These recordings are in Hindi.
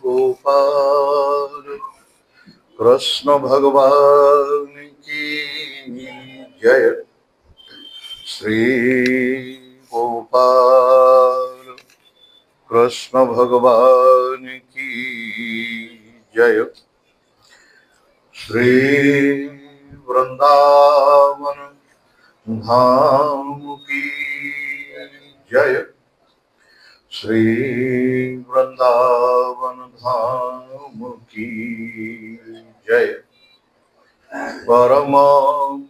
गोपाल कृष्ण भगवान की जय। श्री गोपाल कृष्ण भगवान की जय। श्री वृंदावन धाम की जय। श्री वृंदावन धाम की जय। परम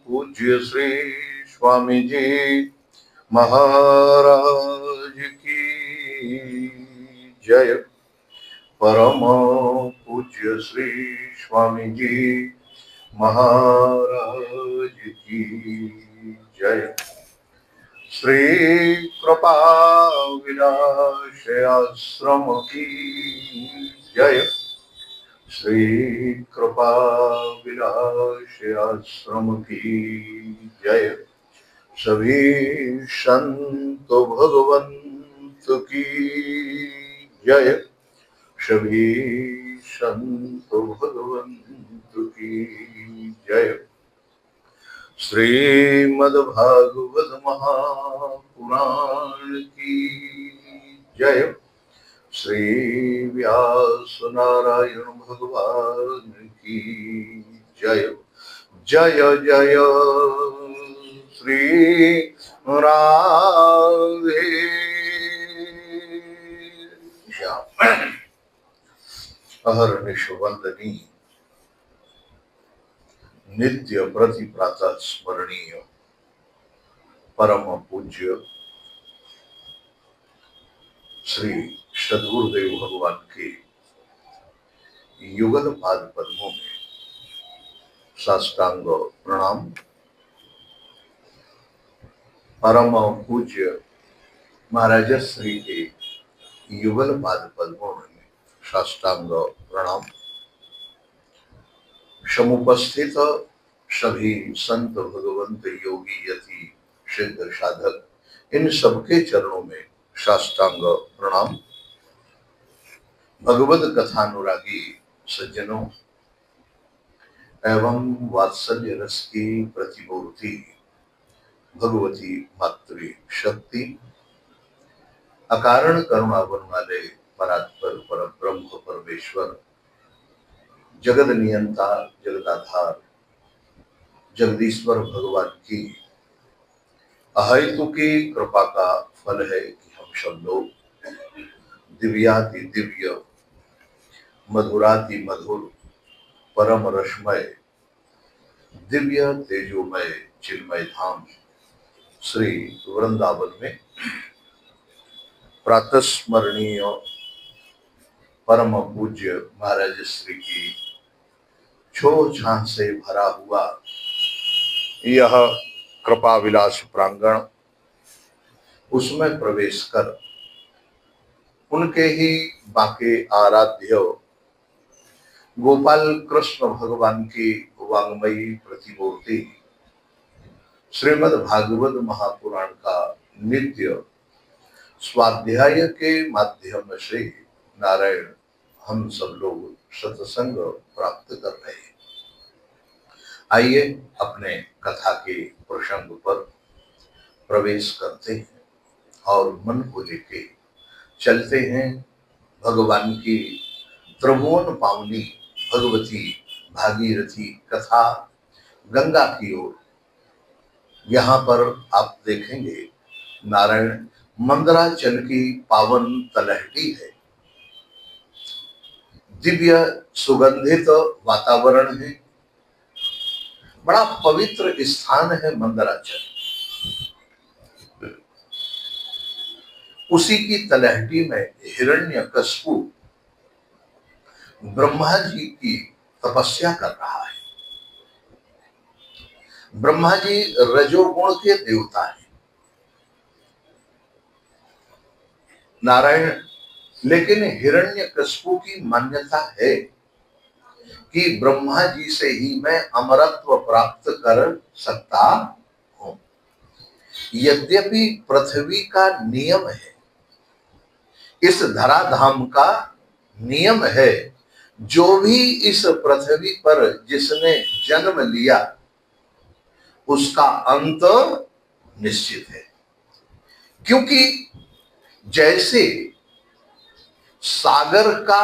पूज्य श्री स्वामी जी महाराज की जय। परम पूज्य श्री स्वामी जी महाराज की जय। श्री कृपा विलास आश्रम की जय। श्री कृपा विलास आश्रम की जय। सभी संत भगवंत की जय। सभी संत भगवंत की जय। श्रीमद्भागवत महापुराण की जय। श्री व्यास नारायण भगवान की जय। जय जय श्री राधे श्याम। अहर्निश वंदनी नित्य प्रति प्रातः स्मरणीय परम पूज्य श्री सद्गुरुदेव भगवान के युगल पाद पद्मों में साष्टांग प्रणाम। परम पूज्य महाराज श्री के युगल पाद पद्मों में साष्टांग प्रणाम। समुपस्थित सभी संत भगवंत योगी यति सिद्ध साधक इन सबके चरणों में साष्टांग प्रणाम। भगवत कथानुरागी सज्जनों एवं वात्सल्य रस की प्रतिमूर्ति भगवती मातृ शक्ति अकारण करुणावन वाले परात्पर पर ब्रह्म परमेश्वर जगत नियंता जगदाधार जगदीश्वर भगवान की अहेतु की कृपा का फल है कि हम सब लोग दिव्याति दिव्य मधुराति मधुर परम रसमय दिव्य तेजोमय चिन्मय धाम श्री वृंदावन में प्रातस्मरणीय परम पूज्य महाराज श्री की छो छाह से भरा हुआ यह कृपा विलास प्रांगण, उसमें प्रवेश कर उनके ही बाके आराध्य गोपाल कृष्ण भगवान की वांगमयी प्रतिमूर्ति श्रीमद् भागवत महापुराण का नित्य स्वाध्याय के माध्यम से नारायण हम सब लोग सत्संग प्राप्त कर रहे हैं। आइए अपने कथा के प्रसंग पर प्रवेश करते हैं और मन को लेके चलते हैं भगवान की त्रिभुवन पावनी भगवती भागीरथी कथा गंगा की ओर। यहाँ पर आप देखेंगे नारायण मंदराचल की पावन तलहटी है, दिव्य सुगंधित वातावरण है, बड़ा पवित्र स्थान है मंदराचल। उसी की तलहटी में हिरण्यकश्यप ब्रह्मा जी की तपस्या कर रहा है। ब्रह्मा जी रजोगुण के देवता हैं नारायण, लेकिन हिरण्यकश्यप की मान्यता है कि ब्रह्मा जी से ही मैं अमरत्व प्राप्त कर सकता हूं। यद्यपि पृथ्वी का नियम है इस धराधाम का नियम है, जो भी इस पृथ्वी पर जिसने जन्म लिया उसका अंत निश्चित है। क्योंकि जैसे सागर का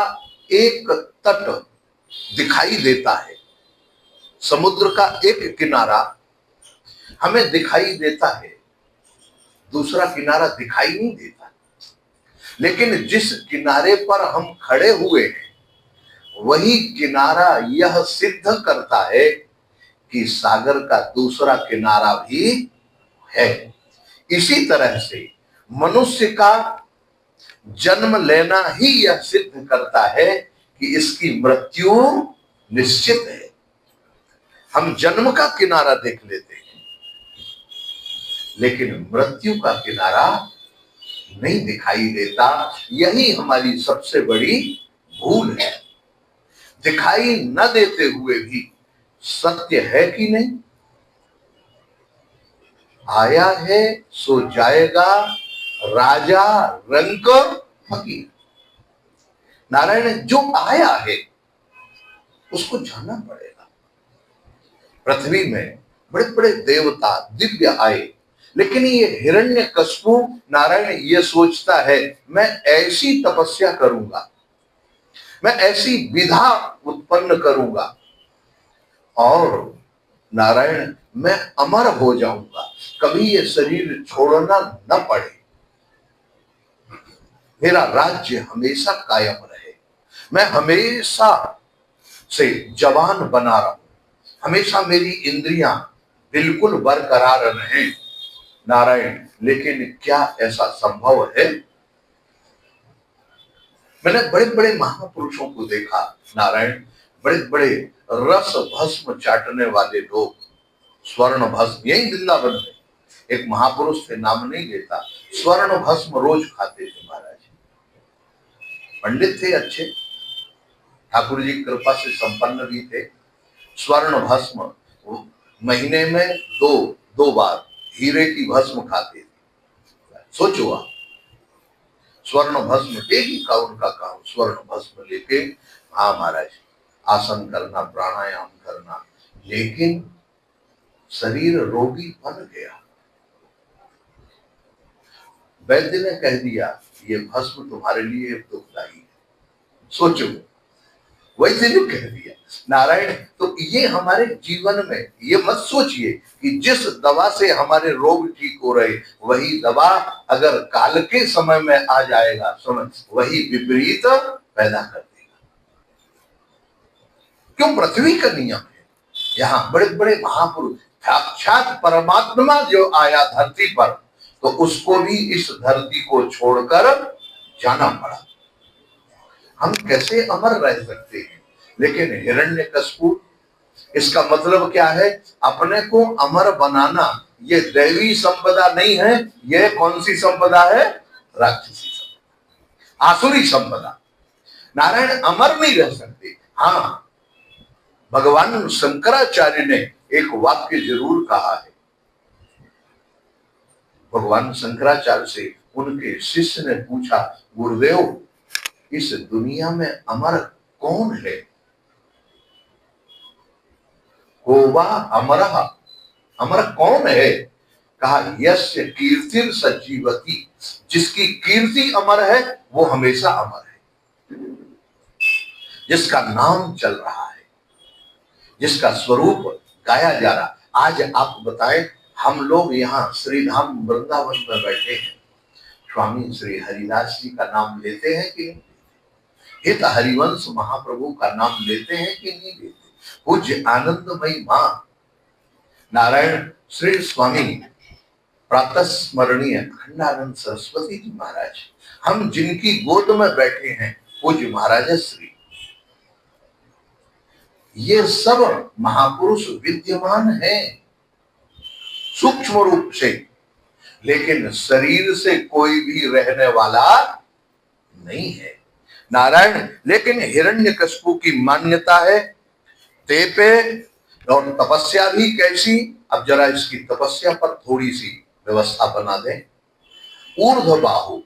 एक तट दिखाई देता है, समुद्र का एक किनारा हमें दिखाई देता है, दूसरा किनारा दिखाई नहीं देता। लेकिन जिस किनारे पर हम खड़े हुए हैं वही किनारा यह सिद्ध करता है कि सागर का दूसरा किनारा भी है। इसी तरह से मनुष्य का जन्म लेना ही यह सिद्ध करता है कि इसकी मृत्यु निश्चित है। हम जन्म का किनारा देख लेते हैं लेकिन मृत्यु का किनारा नहीं दिखाई देता। यही हमारी सबसे बड़ी भूल है। दिखाई न देते हुए भी सत्य है कि नहीं? आया है सो जाएगा, राजा रंक फकीर। नारायण जो आया है उसको जानना पड़ेगा। पृथ्वी में बड़े बड़े देवता दिव्य आए, लेकिन ये हिरण्यकश्यपु नारायण ये सोचता है मैं ऐसी तपस्या करूंगा, मैं ऐसी विधा उत्पन्न करूंगा और नारायण मैं अमर हो जाऊंगा, कभी ये शरीर छोड़ना न पड़े, मेरा राज्य हमेशा कायम रहे, मैं हमेशा से जवान बना रहूं, हमेशा मेरी इंद्रियां बिल्कुल बरकरार रहें। नारायण लेकिन क्या ऐसा संभव है? मैंने बड़े बड़े महापुरुषों को देखा नारायण, बड़े बड़े रस भस्म चाटने वाले लोग, स्वर्ण भस्म, यही वृंदावन में एक महापुरुष थे, नाम नहीं लेता, स्वर्ण भस्म रोज खाते थे महाराज। पंडित थे अच्छे, ठाकुर जी कृपा से संपन्न भी थे। स्वर्ण भस्म महीने में दो बार हीरे की भस्म खाते थे। सोचो आप, स्वर्ण भस्म डेली का उनका काम, स्वर्ण भस्म लेके हाँ महाराज आसन करना, प्राणायाम करना, लेकिन शरीर रोगी बन गया। वैद्य ने कह दिया ये भस्म तुम्हारे लिए दुखदाई है। सोचो, वैद्य ने कह दिया। नारायण तो ये हमारे जीवन में ये मत सोचिए कि जिस दवा से हमारे रोग ठीक हो रहे वही दवा अगर काल के समय में आ जाएगा समझ वही विपरीत पैदा कर देगा। क्यों? पृथ्वी का नियम है। यहाँ बड़े बड़े महापुरुष, साक्षात परमात्मा जो आया धरती पर तो उसको भी इस धरती को छोड़कर जाना पड़ा। हम कैसे अमर रह सकते हैं? लेकिन हिरण्यकश्यपु, इसका मतलब क्या है? अपने को अमर बनाना ये दैवी संपदा नहीं है। ये कौन सी संपदा है? राक्षसी संपदा, आसुरी संपदा। नारायण अमर नहीं रह सकते। हाँ, भगवान शंकराचार्य ने एक वाक्य जरूर कहा है। भगवान शंकराचार्य से उनके शिष्य ने पूछा, गुरुदेव इस दुनिया में अमर कौन है? होवा अमरः, अमर कौन है? कहा यस्य कीर्तिर् सजीवति, जिसकी कीर्ति अमर है वो हमेशा अमर है, जिसका नाम चल रहा है, जिसका स्वरूप गाया जा रहा। आज आप बताएं, हम लोग यहाँ श्रीधाम वृंदावन में बैठे हैं, स्वामी श्री हरिदास जी का नाम लेते हैं कि नहीं? हित हरिवंश महाप्रभु का नाम लेते हैं कि नहीं लेते? पूज्य आनंदमयी मां नारायण श्री स्वामी प्रातः स्मरणीय अखंडानंद सरस्वती जी महाराज, हम जिनकी गोद में बैठे हैं, पूज्य महाराज श्री, ये सब महापुरुष विद्यमान हैं सूक्ष्म रूप से, लेकिन शरीर से कोई भी रहने वाला नहीं है नारायण। लेकिन हिरण्यकश्यपु की मान्यता है तेपे, और तपस्या भी कैसी? अब जरा इसकी तपस्या पर थोड़ी सी व्यवस्था बना दें। ऊर्ध्व बाहु,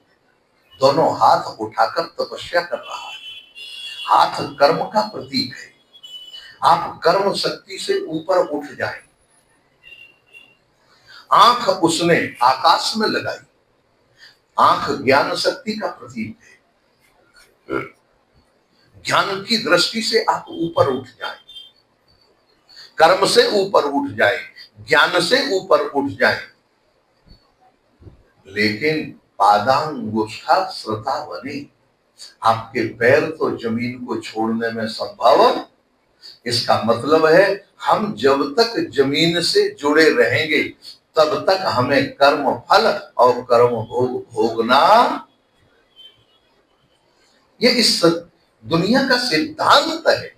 दोनों हाथ उठाकर तपस्या कर रहा है। हाथ कर्म का प्रतीक है। आप कर्म शक्ति से ऊपर उठ जाएं। आंख उसने आकाश में लगाई, आंख ज्ञान शक्ति का प्रतीक है। ज्ञान की दृष्टि से आप ऊपर उठ जाएं, कर्म से ऊपर उठ जाएं, ज्ञान से ऊपर उठ जाएं। लेकिन पादांगुष्ठा श्रद्धा बने, आपके पैर तो जमीन को छोड़ने में संभव। इसका मतलब है हम जब तक जमीन से जुड़े रहेंगे तब तक हमें कर्म फल और कर्म भोग भोगना। ये इस दुनिया का सिद्धांत है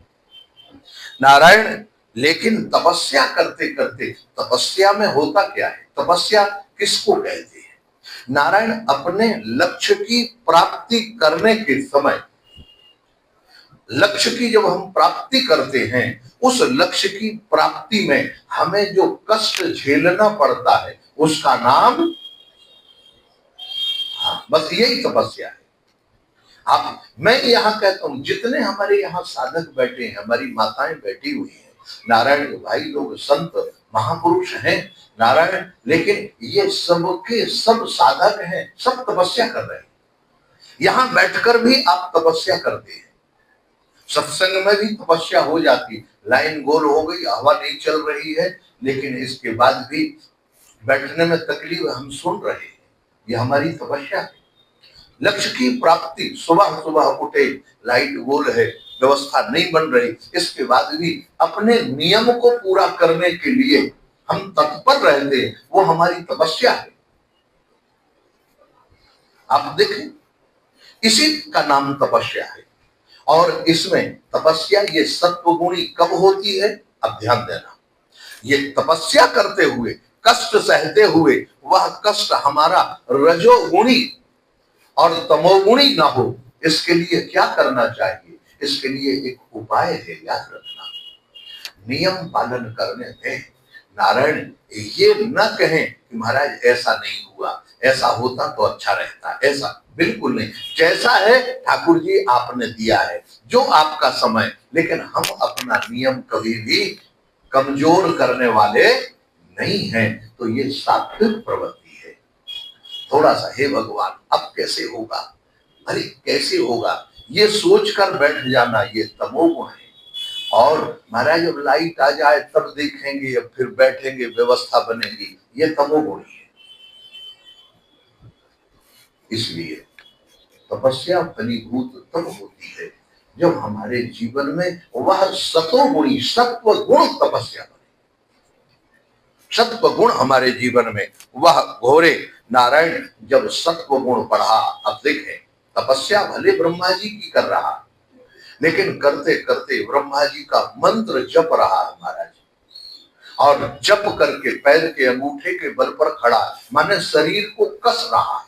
नारायण। लेकिन तपस्या करते करते, तपस्या में होता क्या है, तपस्या किसको कहते हैं नारायण? अपने लक्ष्य की प्राप्ति करने के समय, लक्ष्य की जब हम प्राप्ति करते हैं, उस लक्ष्य की प्राप्ति में हमें जो कष्ट झेलना पड़ता है उसका नाम, बस यही तपस्या है। आप, मैं यहां कहता हूं जितने हमारे यहाँ साधक बैठे हैं, हमारी माताएं बैठी हुई हैं नारायण, भाई लोग संत महापुरुष हैं नारायण, लेकिन ये सबके सब साधक हैं, सब तपस्या कर रहे हैं। यहां बैठकर भी आप तपस्या करते हैं, सत्संग में भी तपस्या हो जाती, लाइन गोल हो गई, हवा नहीं चल रही है, लेकिन इसके बाद भी बैठने में तकलीफ, हम सुन रहे हैं, ये हमारी तपस्या है। लक्ष्य की प्राप्ति, सुबह सुबह उठे, लाइट गोल है, व्यवस्था नहीं बन रही, इसके बाद भी अपने नियम को पूरा करने के लिए हम तत्पर रहते हैं, वो हमारी तपस्या है। आप देखें, इसी का नाम तपस्या है। और इसमें तपस्या ये सत्वगुणी कब होती है? अब ध्यान देना, ये तपस्या करते हुए, कष्ट सहते हुए, वह कष्ट हमारा रजोगुणी और तमोगुणी ना हो, इसके लिए क्या करना चाहिए? इसके लिए एक उपाय है, याद रखना, नियम पालन करने में नारायण ये न कहें कि महाराज ऐसा नहीं हुआ, ऐसा होता तो अच्छा रहता, ऐसा बिल्कुल नहीं। जैसा है ठाकुर जी आपने दिया है, जो आपका समय, लेकिन हम अपना नियम कभी भी कमजोर करने वाले नहीं हैं। तो ये सात्विक प्रवृत्ति है। थोड़ा सा, हे भगवान अब कैसे होगा, अरे कैसे होगा, ये सोचकर बैठ जाना, ये तमोगुण है। और महाराज जब लाइट आ जाए तब देखेंगे, अब फिर बैठेंगे, व्यवस्था बनेगी, ये तमोगुणी है। इसलिए तपस्या फलीभूत तब होती है जब हमारे जीवन में वह सतोगुणी, सत्व गुण तपस्या बने। सत्व गुण हमारे जीवन में वह घोरे नारायण, जब सत्व गुण बढ़ा। अब देखें, तपस्या भले ब्रह्मा जी की कर रहा, लेकिन करते करते ब्रह्मा जी का मंत्र जप रहा है महाराज, और जप करके पैर के अंगूठे के बल पर खड़ा, माने शरीर को कस रहा है,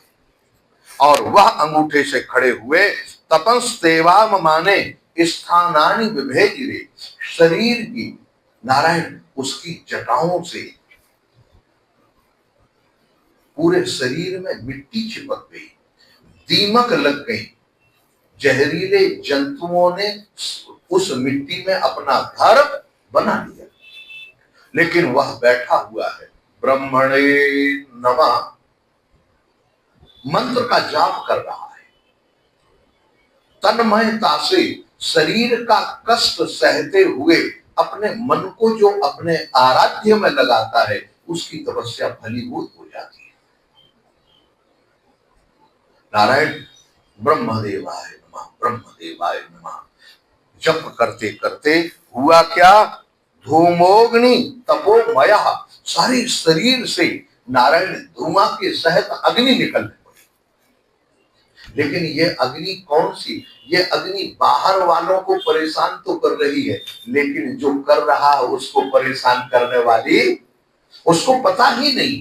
और वह अंगूठे से खड़े हुए तपस्तेवाम माने स्थानानि विभेदिरे, शरीर की नारायण उसकी जटाओं से पूरे शरीर में मिट्टी चिपक गई, दीमक लग गई, जहरीले जंतुओं ने उस मिट्टी में अपना घर बना लिया, लेकिन वह बैठा हुआ है, ब्रह्मणे नमः मंत्र का जाप कर रहा है, तन्मयता से शरीर का कष्ट सहते हुए अपने मन को जो अपने आराध्य में लगाता है, उसकी तपस्या फलीभूत हो जाती है। नारायण ब्रह्मदेवाय नमः, ब्रह्मदेवाय नमः जप करते करते हुआ क्या? धूमोग्नि तपोमयः, सारे शरीर से नारायण धुआं के सहित अग्नि निकलने पड़ी। लेकिन ये अग्नि कौन सी? ये अग्नि बाहर वालों को परेशान तो कर रही है, लेकिन जो कर रहा है उसको परेशान करने वाली उसको पता ही नहीं,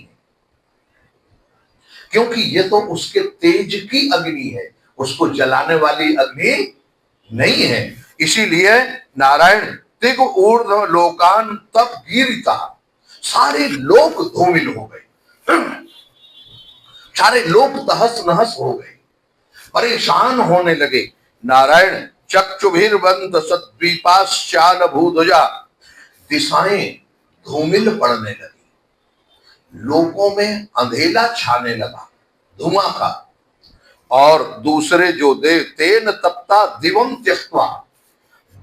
क्योंकि ये तो उसके तेज की अग्नि है, उसको जलाने वाली अग्नि नहीं है। इसीलिए नारायण तिग ऊर्ध्व लोकान तब गिरता, सारे लोक धूमिल हो गए, सारे लोक तहस नहस हो गए, परेशान होने लगे। नारायण चक्षुभिर्बंध सद्वीपाश्चान भूध्वजा, दिशाएं धूमिल पड़ने लगी, लोगों में अंधेला छाने लगा, धुआं का। और दूसरे जो देव, तेन तप्ता दिवम त्यक्त्वा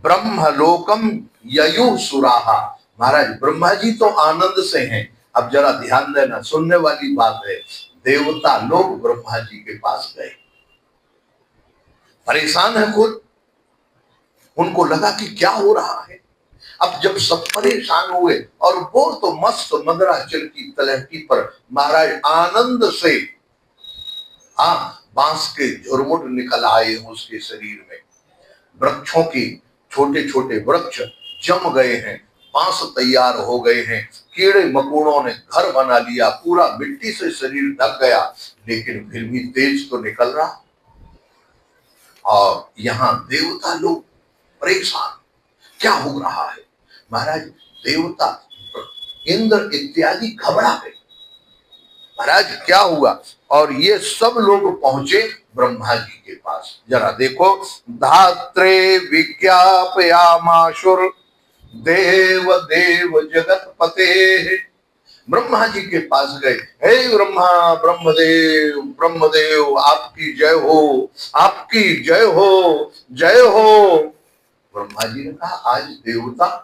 ब्रह्मलोकम ययु सुराहा। महाराज ब्रह्मा जी तो आनंद से हैं। अब जरा ध्यान देना, सुनने वाली बात है। देवता लोग ब्रह्मा जी के पास गए, परेशान है खुद, उनको लगा कि क्या हो रहा है। अब जब सब परेशान हुए और वो तो मस्त मदराचल की तलहटी पर महाराज आनंद से, बांस के झुरमुट निकल आए हैं उसके शरीर में, वृक्षों की छोटे छोटे वृक्ष जम गए हैं, बांस तैयार हो गए हैं, कीड़े मकोड़ों ने घर बना लिया, पूरा मिट्टी से शरीर ढक गया, लेकिन फिर भी तेज तो निकल रहा। और यहां देवता लोग परेशान, क्या हो रहा है। महाराज देवता इंद्र इत्यादि घबरा गए, महाराज क्या हुआ। और ये सब लोग पहुंचे ब्रह्मा जी के पास। जरा देखो, धात्रे विज्ञापयामाशुर देव देव जगत पते। ब्रह्मा जी के पास गए, हे ब्रह्मा, ब्रह्मदेव ब्रह्मदेव आपकी जय हो, आपकी जय हो, जय हो। ब्रह्मा जी ने कहा, आज देवता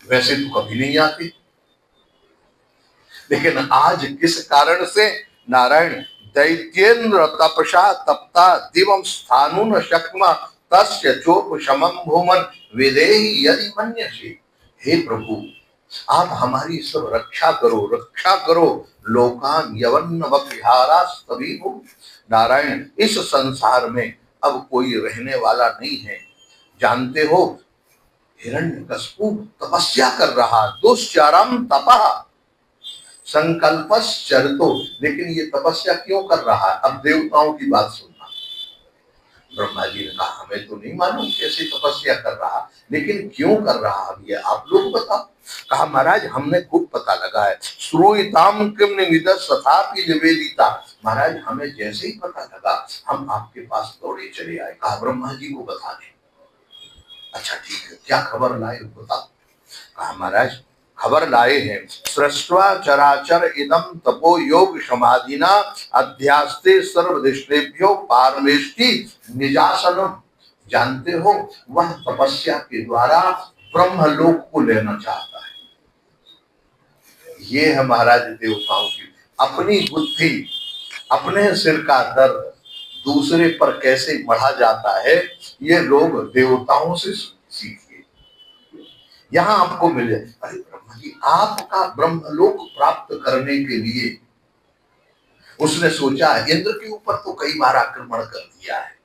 वैसे तो कभी नहीं आते, लेकिन आज किस कारण से। नारायण, दैत्येन्द्र तपसा तप्ता दिवम स्थानुन शक्मा तस्य चोप शमम भूमन विदेहि यदि मन्यसे। हे प्रभु, आप हमारी सब रक्षा करो, रक्षा करो। लोकान यवन्न विहारास्तभी हो। नारायण, इस संसार में अब कोई रहने वाला नहीं है। जानते हो, हिरण्यकशिपु तपस्या कर रहा, दुश्चरम तपः संकल्पश्चरतो। लेकिन ये तपस्या क्यों कर रहा है। अब देवताओं की बात सुनना। ब्रह्मा जी ने कहा, हमें तो नहीं मालूम कैसे तपस्या कर रहा, लेकिन क्यों कर रहा है ये आप लोग बताओ। कहा, महाराज हमने खूब पता लगा है। श्रूयताम किम निविदस् तथापि निवेदिता। महाराज हमें जैसे ही पता लगा हम आपके पास दौड़े चले आए। कहा, ब्रह्मा जी को बता दें। अच्छा ठीक है, क्या खबर लाए बता। कहा, महाराज खबर लाए हैं, सृष्ट्वा चराचर इदम तपो योग समाधिना अध्यास्ते सर्वदृष्टेभ्यो पारमेष्टि निजासनम। जानते हो, वह तपस्या के द्वारा ब्रह्मलोक को लेना चाहता है। ये है महाराज देवताओं की अपनी बुद्धि, अपने सिर का दर्द दूसरे पर कैसे बढ़ा जाता है, ये लोग देवताओं से सीखिए। यहां आपको मिले, अरे ब्रह्मा जी, आपका ब्रह्मलोक प्राप्त करने के लिए उसने सोचा है, इंद्र के ऊपर तो कई बार आक्रमण कर दिया है।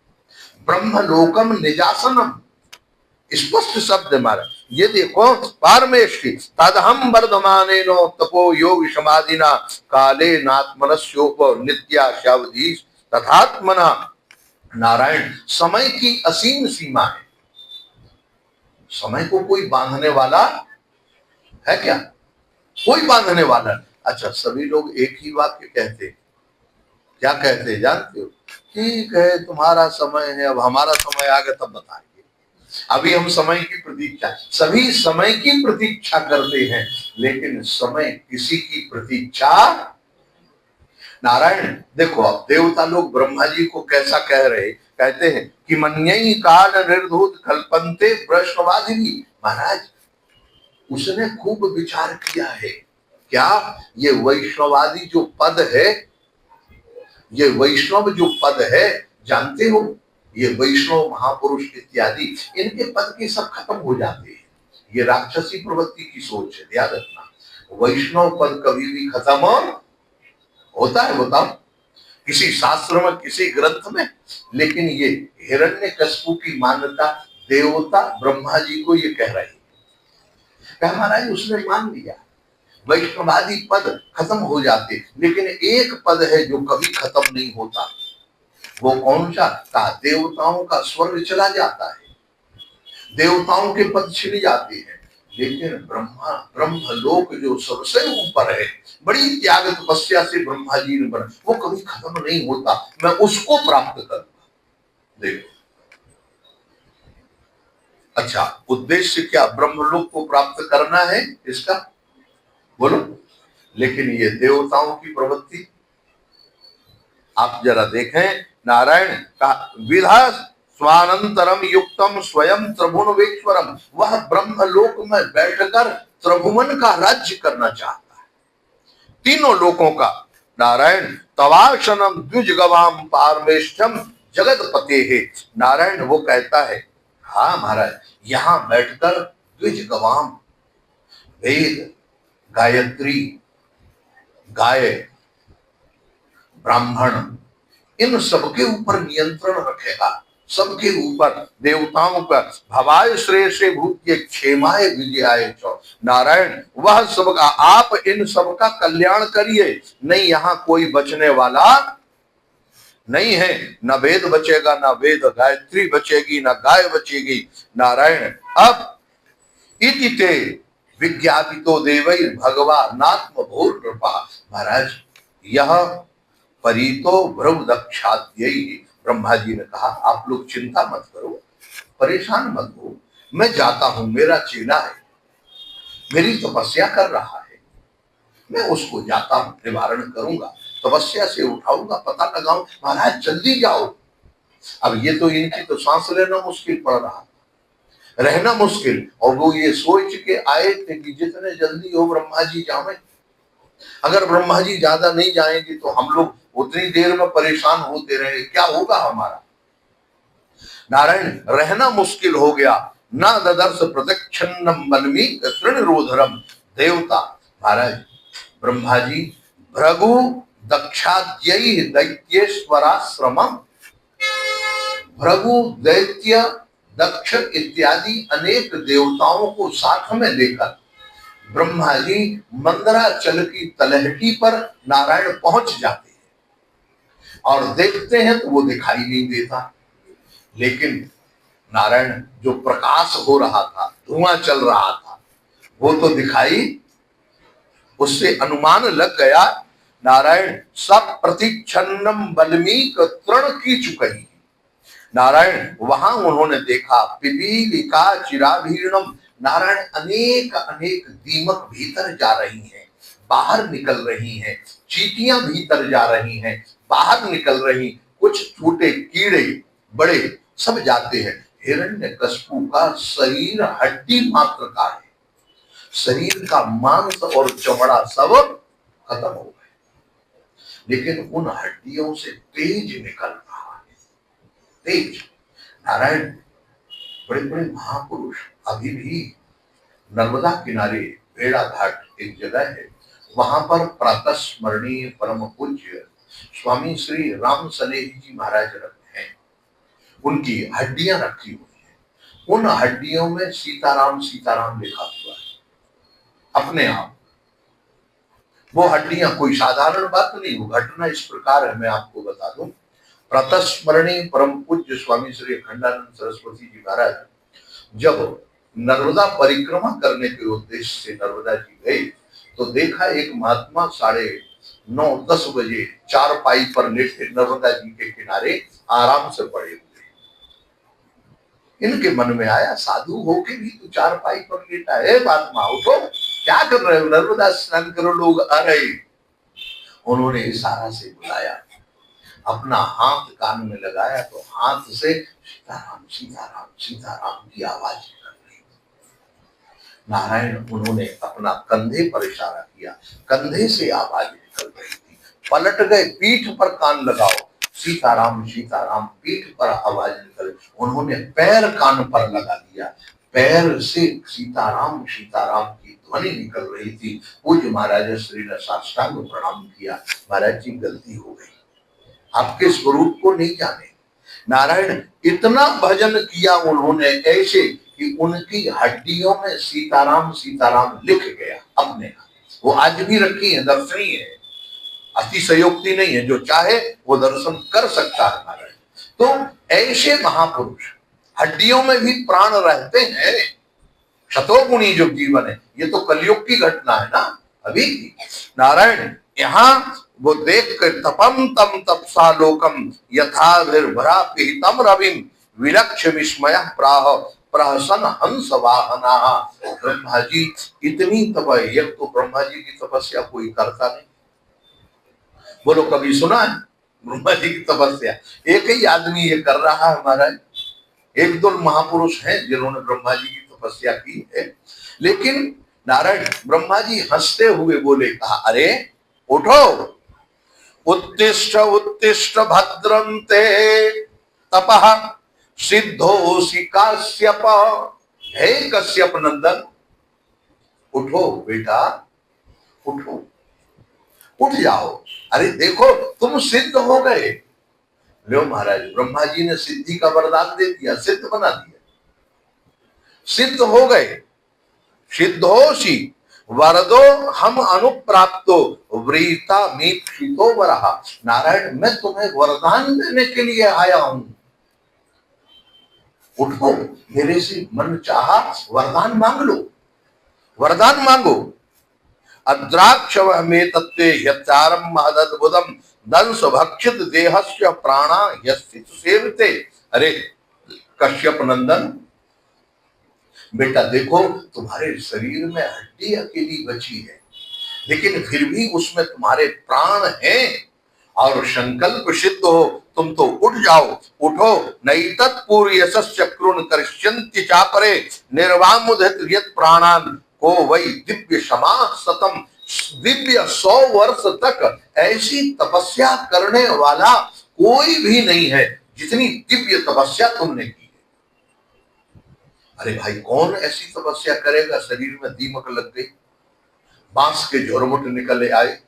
ब्रह्मलोकम निजासनम, स्पष्ट शब्द मारा। ये देखो, पारमेष्टि तदहम वर्धमाने नो तपो योग समाधिना काले नात्मनस्योप नित्या शावधीश तथात्मना। नारायण, समय की असीम सीमा है, समय को कोई बांधने वाला है क्या। कोई बांधने वाला। अच्छा, सभी लोग एक ही वाक्य कहते, क्या कहते जानते हो। ठीक है, तुम्हारा समय है, अब हमारा समय आ गया तब बताएंगे, अभी हम समय की प्रतीक्षा। सभी समय की प्रतीक्षा करते हैं, लेकिन समय किसी की प्रतीक्षा। नारायण देखो, अब देवता लोग ब्रह्मा जी को कैसा कह रहे, कहते हैं कि मन्यई काल निर्धूत कल्पन्ते वैष्णवादिनी। महाराज उसने खूब विचार किया है। क्या ये वैष्णवादी जो पद है, ये वैष्णव जो पद है, जानते हो, ये वैष्णव महापुरुष इत्यादि, इनके पद के सब खत्म हो जाते हैं। ये राक्षसी प्रवृत्ति की सोच है, ध्यान रखना। वैष्णव पद कभी भी खत्म होता है, बताओ किसी शास्त्र में, किसी ग्रंथ में। लेकिन ये हिरण्यकशिपु की मान्यता देवता ब्रह्मा जी को ये कह रहे हैं। महाराज उसने मान लिया, वैष्णवादी पद खत्म हो जाते, लेकिन एक पद है जो कभी खत्म नहीं होता। वो कौन सा। कहा, देवताओं का स्वर्ग चला जाता है, देवताओं के पद छिड़ जाते हैं, लेकिन ब्रह्मलोक जो सबसे ऊपर है, बड़ी त्याग तपस्या से ब्रह्मा जी ने बना, वो कभी खत्म नहीं होता। मैं उसको प्राप्त करूंगा। देखो, अच्छा, उद्देश्य क्या ब्रह्मलोक को प्राप्त करना है इसका, बोलो। लेकिन ये देवताओं की प्रवृत्ति आप जरा देखें, नारायण का विधा स्वानंतरम युक्तम स्वयं त्रिभुवनेश्वरम, वह ब्रह्मलोक में बैठकर त्रिभुवन का राज्य करना चाहता है, तीनों लोकों का। नारायण तवाक्षणम द्विज गवाम पारमेष्ठम जगत पते है। नारायण वो कहता है, हाँ महाराज, यहां बैठकर द्विज गवाम, वेद, गायत्री, गाय, ब्राह्मण, इन सबके ऊपर नियंत्रण रखेगा, सबके ऊपर, देवताओं पर। भवाय श्रेय से भूत्य क्षेमाय विजयाय चौ। नारायण वह सबका, आप इन सबका कल्याण करिए। नहीं, यहां कोई बचने वाला नहीं है, न वेद बचेगा, न वेद गायत्री बचेगी, न गाय बचेगी। नारायण अब इति ते विज्ञापितो देवैर भगवानात्म भूर कृपा। महाराज यह परीतो भ्रव दक्षाद्यई, ब्रह्मा जी ने कहा आप लोग चिंता मत करो, परेशान मत हो, मैं जाता हूं, मेरा चेला है, मेरी तपस्या कर रहा है, मैं उसको जाता हूं, निवारण करूंगा, तपस्या से उठाऊंगा, पता लगाऊं। महाराज जल्दी जाओ। अब ये तो इनकी तो सांस लेना मुश्किल पड़ रहा, रहना मुश्किल, और वो ये सोच के आए थे कि जितने जल्दी हो ब्रह्मा जी जावे। अगर ब्रह्मा जी ज्यादा नहीं जाएंगे तो हम लोग उतनी देर में परेशान होते रहेंगे, क्या होगा हमारा। नारायण रहना मुश्किल हो गया। न ददर्श प्रदक्षिणम बलमी तृणरोधरम। देवता महाराज ब्रह्मा जी भृगु दक्षाद्यई दैत्येश्वराश्रमम, भृगु, दैत्य, दक्ष इत्यादि अनेक देवताओं को साथ में लेकर ब्रह्मा जी मंदराचल की तलहटी पर नारायण पहुंच जाते हैं और देखते हैं तो वो दिखाई नहीं देता। लेकिन नारायण जो प्रकाश हो रहा था, धुआं चल रहा था, वो तो दिखाई, उससे अनुमान लग गया। नारायण सब प्रतीक्षन्नम बल्मीक तृण की चुकई। नारायण वहां उन्होंने देखा पिपीलिका चिराभीर्णम। नारायण अनेक अनेक दीमक भीतर जा रही हैं, बाहर निकल रही हैं, चींटियां भीतर जा रही हैं, बाहर निकल रही, कुछ छोटे कीड़े बड़े सब जाते हैं। हिरण्यकश्यप का शरीर हड्डी मात्र का है, शरीर का मांस और चमड़ा सब खत्म हो गए, लेकिन उन हड्डियों से तेज निकल रहा है, तेज। नारायण बड़े बड़े महापुरुष अभी भी नर्मदा किनारे बेड़ा घाट एक जगह है, वहां पर प्रातः स्मरणीय परम पूज्य स्वामी श्री राम सनेही जी महाराज रखते हैं, उनकी हड्डियां रखी हुई हैं। उन हड्डियों में सीताराम सीताराम लिखा हुआ है अपने आप। वो हड्डियां कोई साधारण बात नहीं, वो घटना इस प्रकार है, मैं आपको बता दूं। प्रातः स्मरणीय परम पूज्य स्वामी श्री अखंडानंद सरस्वती जी महाराज जब नर्मदा परिक्रमा करने के उद्देश्य से नर्मदा जी गए तो देखा एक महात्मा 9:30 बजे चारपाई पर लेटे नर्मदा जी के किनारे आराम से पड़े हुए। इनके मन में आया साधु होके भी तो चारपाई पर लेटा है, महात्मा उठो, क्या कर रहे हो, नर्मदा स्नान करो, लोग आ रहे। उन्होंने इशारा से बुलाया, अपना हाथ कान में लगाया तो हाथ से सीताराम सीताराम सीताराम की आवाज निकल रही। नारायण उन्होंने अपना कंधे पर इशारा किया, कंधे से आवाज निकल रही थी। पलट गए, पीठ पर कान लगाओ, सीताराम सीताराम, पीठ पर आवाज निकल। उन्होंने पैर कान पर लगा दिया, पैर से सीताराम सीताराम की ध्वनि निकल रही थी। पूज्य महाराज श्री ने साष्टांग प्रणाम किया, महाराज जी गलती हो गई, आपके स्वरूप को नहीं जाने। नारायण इतना भजन किया उन्होंने ऐसे कि उनकी हड्डियों में सीताराम सीताराम लिख गया अपने। वो आज भी रखी है, दर्शनीय है, अतिशयोक्ति नहीं है, जो चाहे वो दर्शन कर सकता है महाराज। तो ऐसे महापुरुष हड्डियों में भी प्राण रहते हैं, शतोगुणी जो जीवन है, ये तो कलयुग की घटना है ना अभी की। नारायण यहाँ वो देख कर तपम तम तपसा लोकम यथा भरा पिहितम रविम विलक्ष विस्मय प्राह प्रहसन हंस वाहना। ब्रह्मा जी इतनी तपस्या, एक तो ब्रह्मा जी की तपस्या कोई करता नहीं। बोलो कभी सुना है ब्रह्मा जी की तपस्या? एक ही आदमी ये कर रहा है महाराज। एक दो महापुरुष हैं जिन्होंने ब्रह्मा जी की तपस्या की है, लेकिन नारायण ब्रह्मा जी हंसते हुए बोले, कहा अरे उठो, उत्तिष्ठ उत्तिष्ठ भद्रं ते तपः सिद्धोसि काश्यप। हे कश्यप नंदन, उठो बेटा, उठो, उठ जाओ। अरे देखो तुम सिद्ध हो गए। लो महाराज, ब्रह्मा जी ने सिद्धि का वरदान दे दिया, सिद्ध बना दिया, सिद्ध हो गए। सिद्धोषि वरदो हम अनुप्राप्तो व्रीता मीक्षितो वरहा। नारायण मैं तुम्हें वरदान देने के लिए आया हूं, उठो, मेरे से मन चाहा वरदान मांग लो, वरदान मांगो। अद्राक्ष में तत्वे यचारम महदद्भुतम दंश भक्षित देहस्य प्राणा यस्थित सेवते। अरे कश्यप नंदन, बेटा देखो तुम्हारे शरीर में हड्डी अकेली बची है, लेकिन फिर भी उसमें तुम्हारे प्राण हैं और संकल्प सिद्ध हो, तुम तो उठ जाओ, उठो। नई तत्पूर्व यशस्क्रुन करिष्यन्ति चापरे निर्वामुदित यत् प्राणान को वही दिव्य समाह सतम। दिव्य 100 वर्ष तक ऐसी तपस्या करने वाला कोई भी नहीं है जितनी दिव्य तपस्या तुमने की है। अरे भाई कौन ऐसी तपस्या करेगा? शरीर में दीमक लग गई, बांस के झुरमुट निकले आए,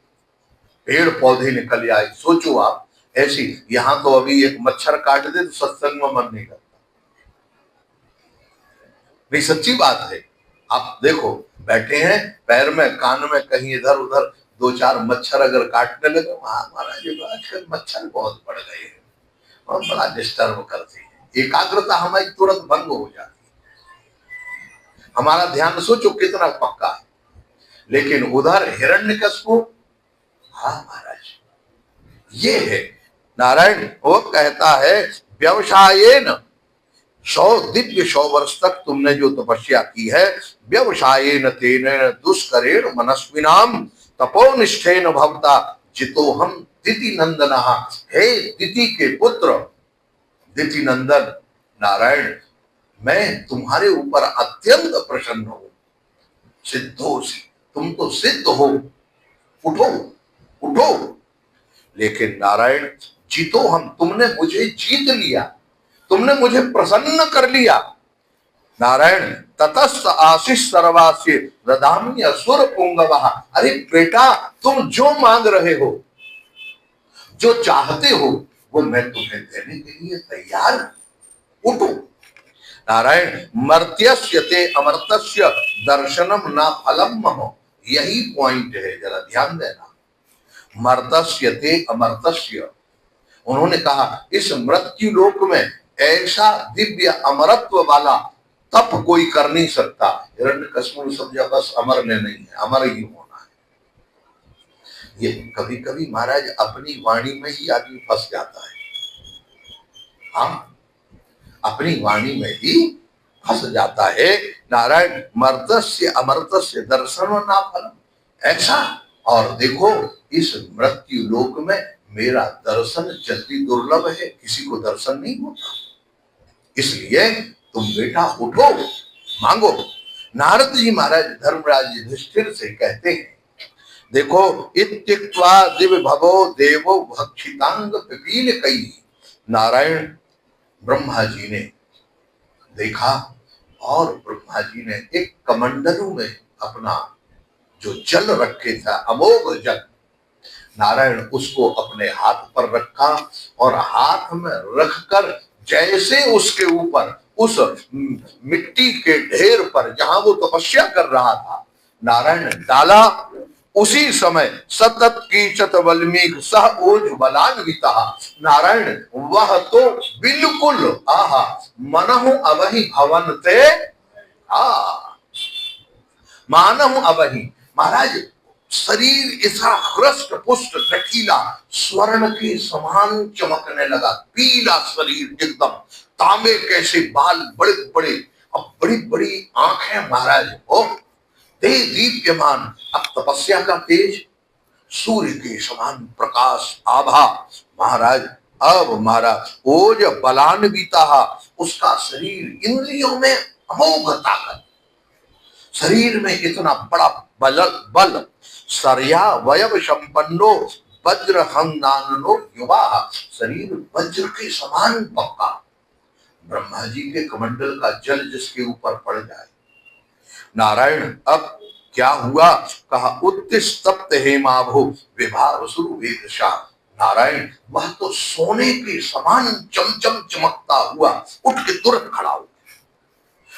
पेड़ पौधे निकल आए, सोचो आप ऐसी। यहां तो अभी एक मच्छर काट दे तो सत्संग में मन नहीं करता। नहीं सच्ची बात है। आप देखो बैठे हैं, पैर में कान में कहीं इधर उधर 2-4 मच्छर अगर काटने लगे, वहां महाराज आजकल मच्छर बहुत बढ़ गए हैं और बड़ा डिस्टर्ब करते हैं, एकाग्रता हमारी तुरंत भंग हो जाती है। हमारा ध्यान सोचो कितना पक्का है, लेकिन उधर हिरण्यकश्यप, हाँ महाराज ये है नारायण। वो कहता है व्यवसायेन 100 वर्ष तक तुमने जो तपस्या की है, व्यवसायेन तेन दुष्करेण मनस्विनाम तपोनिष्ठेन भवता जितोहम दिति नंदनः। हे दिति के पुत्र, दिति नंदन नारायण, मैं तुम्हारे ऊपर अत्यंत प्रसन्न हूं। सिद्धोषि, तुम तो सिद्ध हो, उठो उठो। लेकिन नारायण जीतो हम, तुमने मुझे जीत लिया, तुमने मुझे प्रसन्न कर लिया। नारायण ततस्त आशीष सर्वास्य ददाम्य असुर पुंगवः। अरे बेटा तुम जो मांग रहे हो, जो चाहते हो, वो मैं तुम्हें देने के लिए तैयार हूं, उठो। नारायण मर्त्यस्य ते अमर्त्यस्य दर्शनम ना फलम महो। यही पॉइंट है, जरा ध्यान देना। मर्त्यस्य ते अमर्त्यस्य, उन्होंने कहा इस मृत्यु लोक में ऐसा दिव्य अमरत्व वाला तप कोई कर नहीं सकता। हिरण्यकश्यप ने समझा बस अमर ने नहीं है, अमर ही होना है। ये कभी कभी महाराज अपनी वाणी में ही आदमी फंस जाता है। हाँ, अपनी वाणी में ही फंस जाता है। नारायण मर्त्यस्य अमर्त्यस्य दर्शन ना फलम, ऐसा। और देखो इस मृत्यु लोक में मेरा दर्शन जल्दी दुर्लभ है, किसी को दर्शन नहीं होता, इसलिए तुम बेटा उठो, मांगो। नारद जी महाराज धर्मराज युधिष्ठिर से कहते हैं, देखो इत्युक्त्वा दिव्य भवो देवो भक्षितांग पिपील कई। नारायण ब्रह्मा जी ने देखा और ब्रह्मा जी ने एक कमंडलू में अपना जो जल रखे था, अमोघ जल, नारायण उसको अपने हाथ पर रखा और हाथ में रखकर जैसे उसके ऊपर उस मिट्टी के ढेर पर जहां वो तपस्या कर रहा था नारायण डाला, उसी समय सतत कीचत वल्मीक सह ओज बलान्विता। नारायण वह तो बिल्कुल आहा मनहु अवहि भवनते, मानहु अवहि। महाराज शरीर ऐसा हृष्ट पुष्ट रखीला स्वर्ण के समान चमकने लगा, पीला शरीर एकदम, तांबे कैसे बाल बड़े बड़े अब बड़ी बड़ी आंखें महाराज, ओ तेज दीप्यमान, अब तपस्या का तेज, सूर्य के समान प्रकाश आभा महाराज। अब महाराज ओज बलान्विता, उसका शरीर इंद्रियों में अमोघ ताकत, शरीर में इतना बड़ा बल, सर्या वयव संपन्नो वज्र हंगानो युवा, शरीर वज्र के समान पक्का। ब्रह्मा जी के कमंडल का जल जिसके ऊपर पड़ जाए। नारायण अब क्या हुआ, कहा उत्तिष्ठप्त हेमाभो विभावसुरु वेदशा। नारायण वह तो सोने के समान चमचम चमकता हुआ उठ के तुरंत खड़ा हुआ,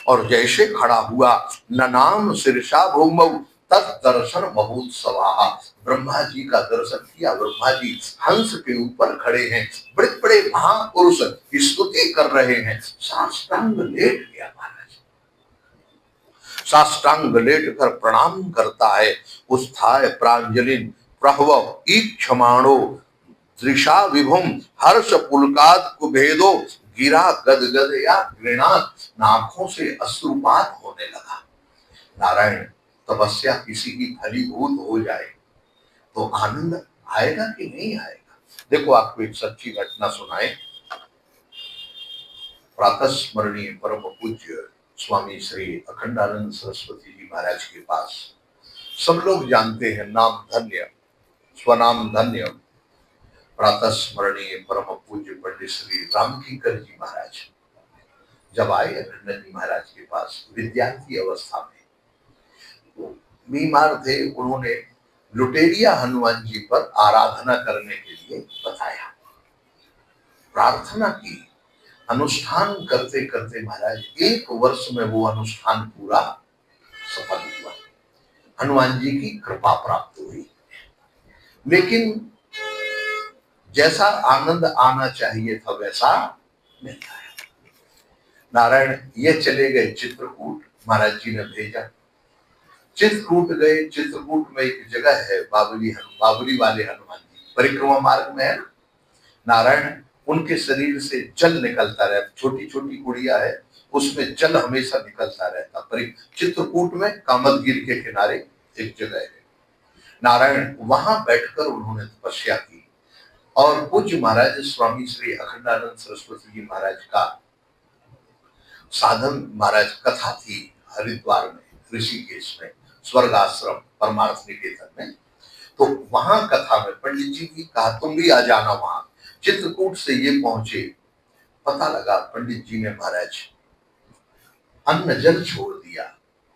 और जैसे खड़ा हुआ ननाम शीर्षा भूमौ तत् दर्शन महोत्सवा, ब्रह्मा जी का दर्शन किया। ब्रह्मा जी हंस के ऊपर खड़े हैं, बड़े बड़े महापुरुष स्तुति कर रहे हैं। साष्टांग लेट गया महाराज, साष्टांग लेट कर प्रणाम करता है। उत्थाय प्रांजलिन प्रहव ईक्षमाणो दृशा विभुम हर्ष पुलकाद कुभेदो गिरा गदगद या घृणात, नाकों से अश्रुपात होने लगा। नारायण तपस्या किसी की फलीभूत हो जाए तो आनंद आएगा कि नहीं आएगा। देखो आपको एक सच्ची घटना सुनाए। प्रातः स्मरणीय परम पूज्य स्वामी श्री अखंडानंद सरस्वती जी महाराज के पास, सब लोग जानते हैं नाम धन्य, स्वनाम धन्य, प्रातः स्मरणीय परम पूज्य पंडित श्री रामकिंकर जी महाराज जब आए अखंडानंद जी महाराज के पास विद्यार्थी अवस्था में, तो बीमार थे। उन्होंने लुटेरिया हनुमान जी पर आराधना करने के लिए बताया, प्रार्थना की, अनुष्ठान करते करते महाराज 1 वर्ष में वो अनुष्ठान पूरा सफल हुआ, हनुमान जी की कृपा प्राप्त हुई। लेकिन जैसा आनंद आना चाहिए था वैसा नहीं आया। नारायण ये चले गए चित्रकूट, महाराज जी ने भेजा, चित्रकूट गए। चित्रकूट में एक जगह है बाबरी वाले हनुमान जी, परिक्रमा मार्ग में है ना। नारायण उनके शरीर से जल निकलता रहता, छोटी छोटी गुड़िया है उसमें जल हमेशा निकलता रहता। चित्रकूट में कामदगिरी के किनारे एक जगह है। नारायण वहां बैठकर उन्होंने तपस्या की, और पूज्य महाराज स्वामी श्री अखंडानंद सरस्वती जी महाराज का साधन महाराज कथा थी हरिद्वार में, ऋषिकेश में, स्वर्ग आश्रम परमार्थ निकेतन में। तो वहां कथा में पंडित जी की कहा तुम भी आ जाना वहां। चित्रकूट से ये पहुंचे, पता लगा पंडित जी ने महाराज अन्न जल छोड़ दिया।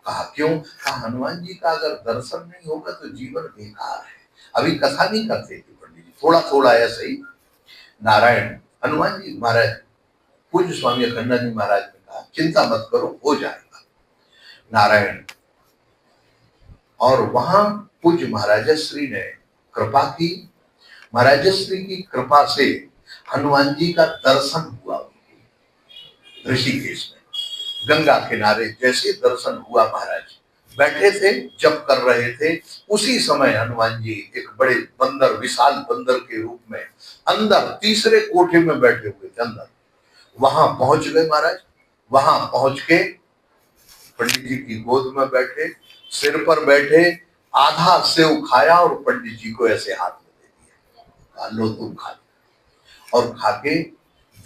कहा क्यों, कहा हनुमान जी का अगर दर्शन नहीं होगा तो जीवन बेकार है। अभी कथा नहीं करते थे पंडित जी, थोड़ा थोड़ा ऐसे ही। नारायण हनुमान जी महाराज पूज्य स्वामी अखंडानंद जी महाराज ने कहा चिंता मत करो, हो जाएगा। नारायण और वहां पूज्य महाराजश्री ने कृपा की, महाराजश्री की कृपा से हनुमान जी का दर्शन हुआ ऋषिकेश में, गंगा किनारे। जैसे दर्शन हुआ, महाराज बैठे थे जप कर रहे थे, उसी समय हनुमान जी एक बड़े बंदर, विशाल बंदर के रूप में अंदर तीसरे कोठे में बैठे हुए थे अंदर, वहां पहुंच गए महाराज। वहां पहुंच के पंडित जी की गोद में बैठे, सिर पर बैठे, आधा सेव खाया और पंडित जी को ऐसे हाथ में दे दिया, लो तुम खा लो। और खाके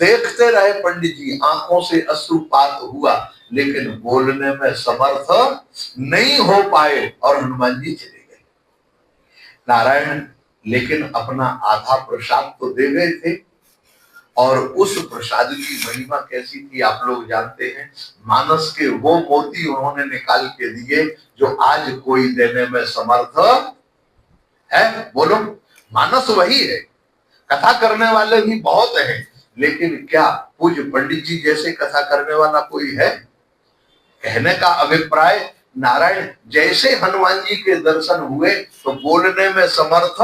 देखते रहे पंडित जी, आंखों से अश्रुपात हुआ लेकिन बोलने में समर्थ नहीं हो पाए और हनुमान जी चले गए। नारायण लेकिन अपना आधा प्रसाद तो दे गए थे, और उस प्रसाद की महिमा कैसी थी आप लोग जानते हैं। मानस के वो मोती उन्होंने निकाल के दिए जो आज कोई देने में समर्थ है। बोलो, मानस वही है, कथा करने वाले भी बहुत हैं, लेकिन क्या पूज्य पंडित जी जैसे कथा करने वाला कोई है? कहने का अभिप्राय, नारायण जैसे हनुमान जी के दर्शन हुए तो बोलने में समर्थ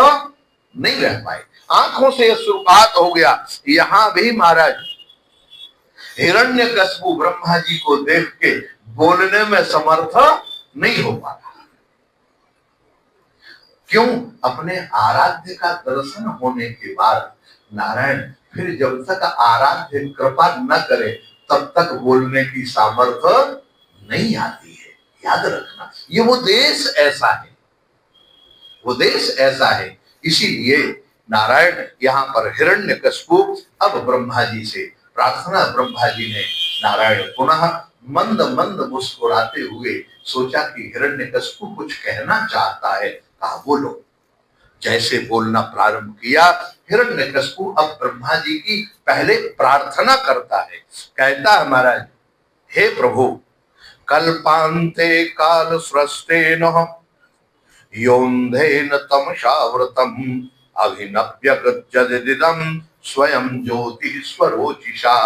नहीं रह पाए, आंखों से अश्रुपात हो गया। यहां भी महाराज हिरण्यकश्यप ब्रह्मा जी को देख के बोलने में समर्थ नहीं हो पा रहा। क्यों? अपने आराध्य का दर्शन होने के बाद नारायण फिर जब तक आराध्य कृपा न करे तब तक बोलने की सामर्थ्य नहीं आती है। याद रखना, ये वो देश ऐसा है, वो देश ऐसा है। इसीलिए नारायण यहाँ पर हिरण्यकशिपु अब ब्रह्मा जी से प्रार्थना, ब्रह्मा जी ने नारायण पुनः मंद मंद मुस्कुराते हुए सोचा कि हिरण्यकशिपु कुछ कहना चाहता है, कहा बोलो। जैसे बोलना प्रारंभ किया, हिरण्यकशिपु अब ब्रह्मा जी की पहले प्रार्थना करता है, कहता है महाराज, हे प्रभु, कल्पांते काल सृष्टेन योन्धेन तमसावृतम् अभिनव्यगज्जदिदं स्वयं ज्योति स्वरोचिषा।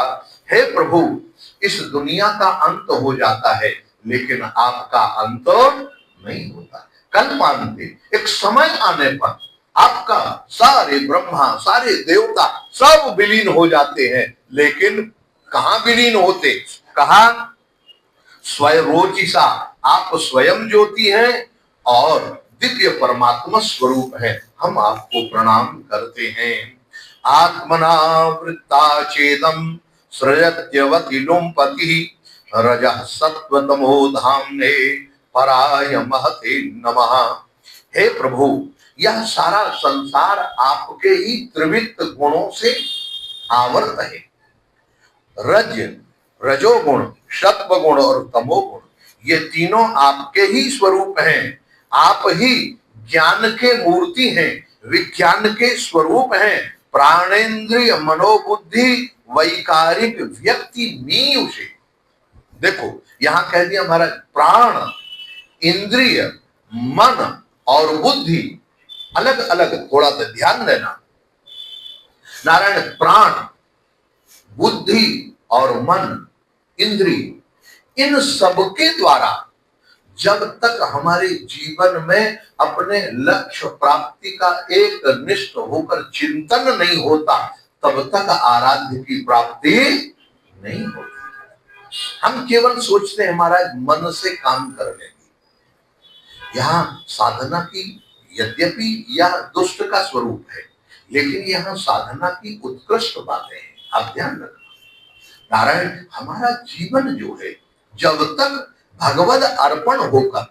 हे प्रभु, इस दुनिया का अंत हो जाता है, लेकिन आपका अंत नहीं होता। कल्पांते, एक समय आने पर आपका सारे ब्रह्मा, सारे देवता सब विलीन हो जाते हैं, लेकिन कहां विलीन होते, कहा स्वरोचिषा, आप स्वयं ज्योति हैं और दिव्य परमात्मा स्वरूप है, हम आपको प्रणाम करते हैं। आत्मना वृत्ता चेदम सृजत्यवति लुम्पति रजः सत्वतमो धाम्ने पराय महते नमः। हे प्रभु, यह सारा संसार आपके ही त्रिविध गुणों से आवृत है। रज, रजोगुण, सत्व गुण और तमोगुण, ये तीनों आपके ही स्वरूप हैं। आप ही ज्ञान के मूर्ति हैं, विज्ञान के स्वरूप हैं। प्राणेंद्रिय मनोबुद्धि वैकारिक व्यक्ति मीयुषे। देखो यहां कह दिया महाराज, प्राण, इंद्रिय, मन और बुद्धि अलग अलग, थोड़ा सा ध्यान देना। नारायण प्राण, बुद्धि और मन, इंद्रिय, इन सबके द्वारा जब तक हमारे जीवन में अपने लक्ष्य प्राप्ति का एक निष्ठ होकर चिंतन नहीं होता, तब तक आराध्य की प्राप्ति नहीं होती। हम केवल सोचते हैं महाराज मन से काम कर लेंगे। यहाँ साधना की, यद्यपि यह दुष्ट का स्वरूप है, लेकिन यहाँ साधना की उत्कृष्ट बातें हैं, आप ध्यान रखना। नारायण, हमारा जीवन जो है, जब तक भगवद अर्पण होकर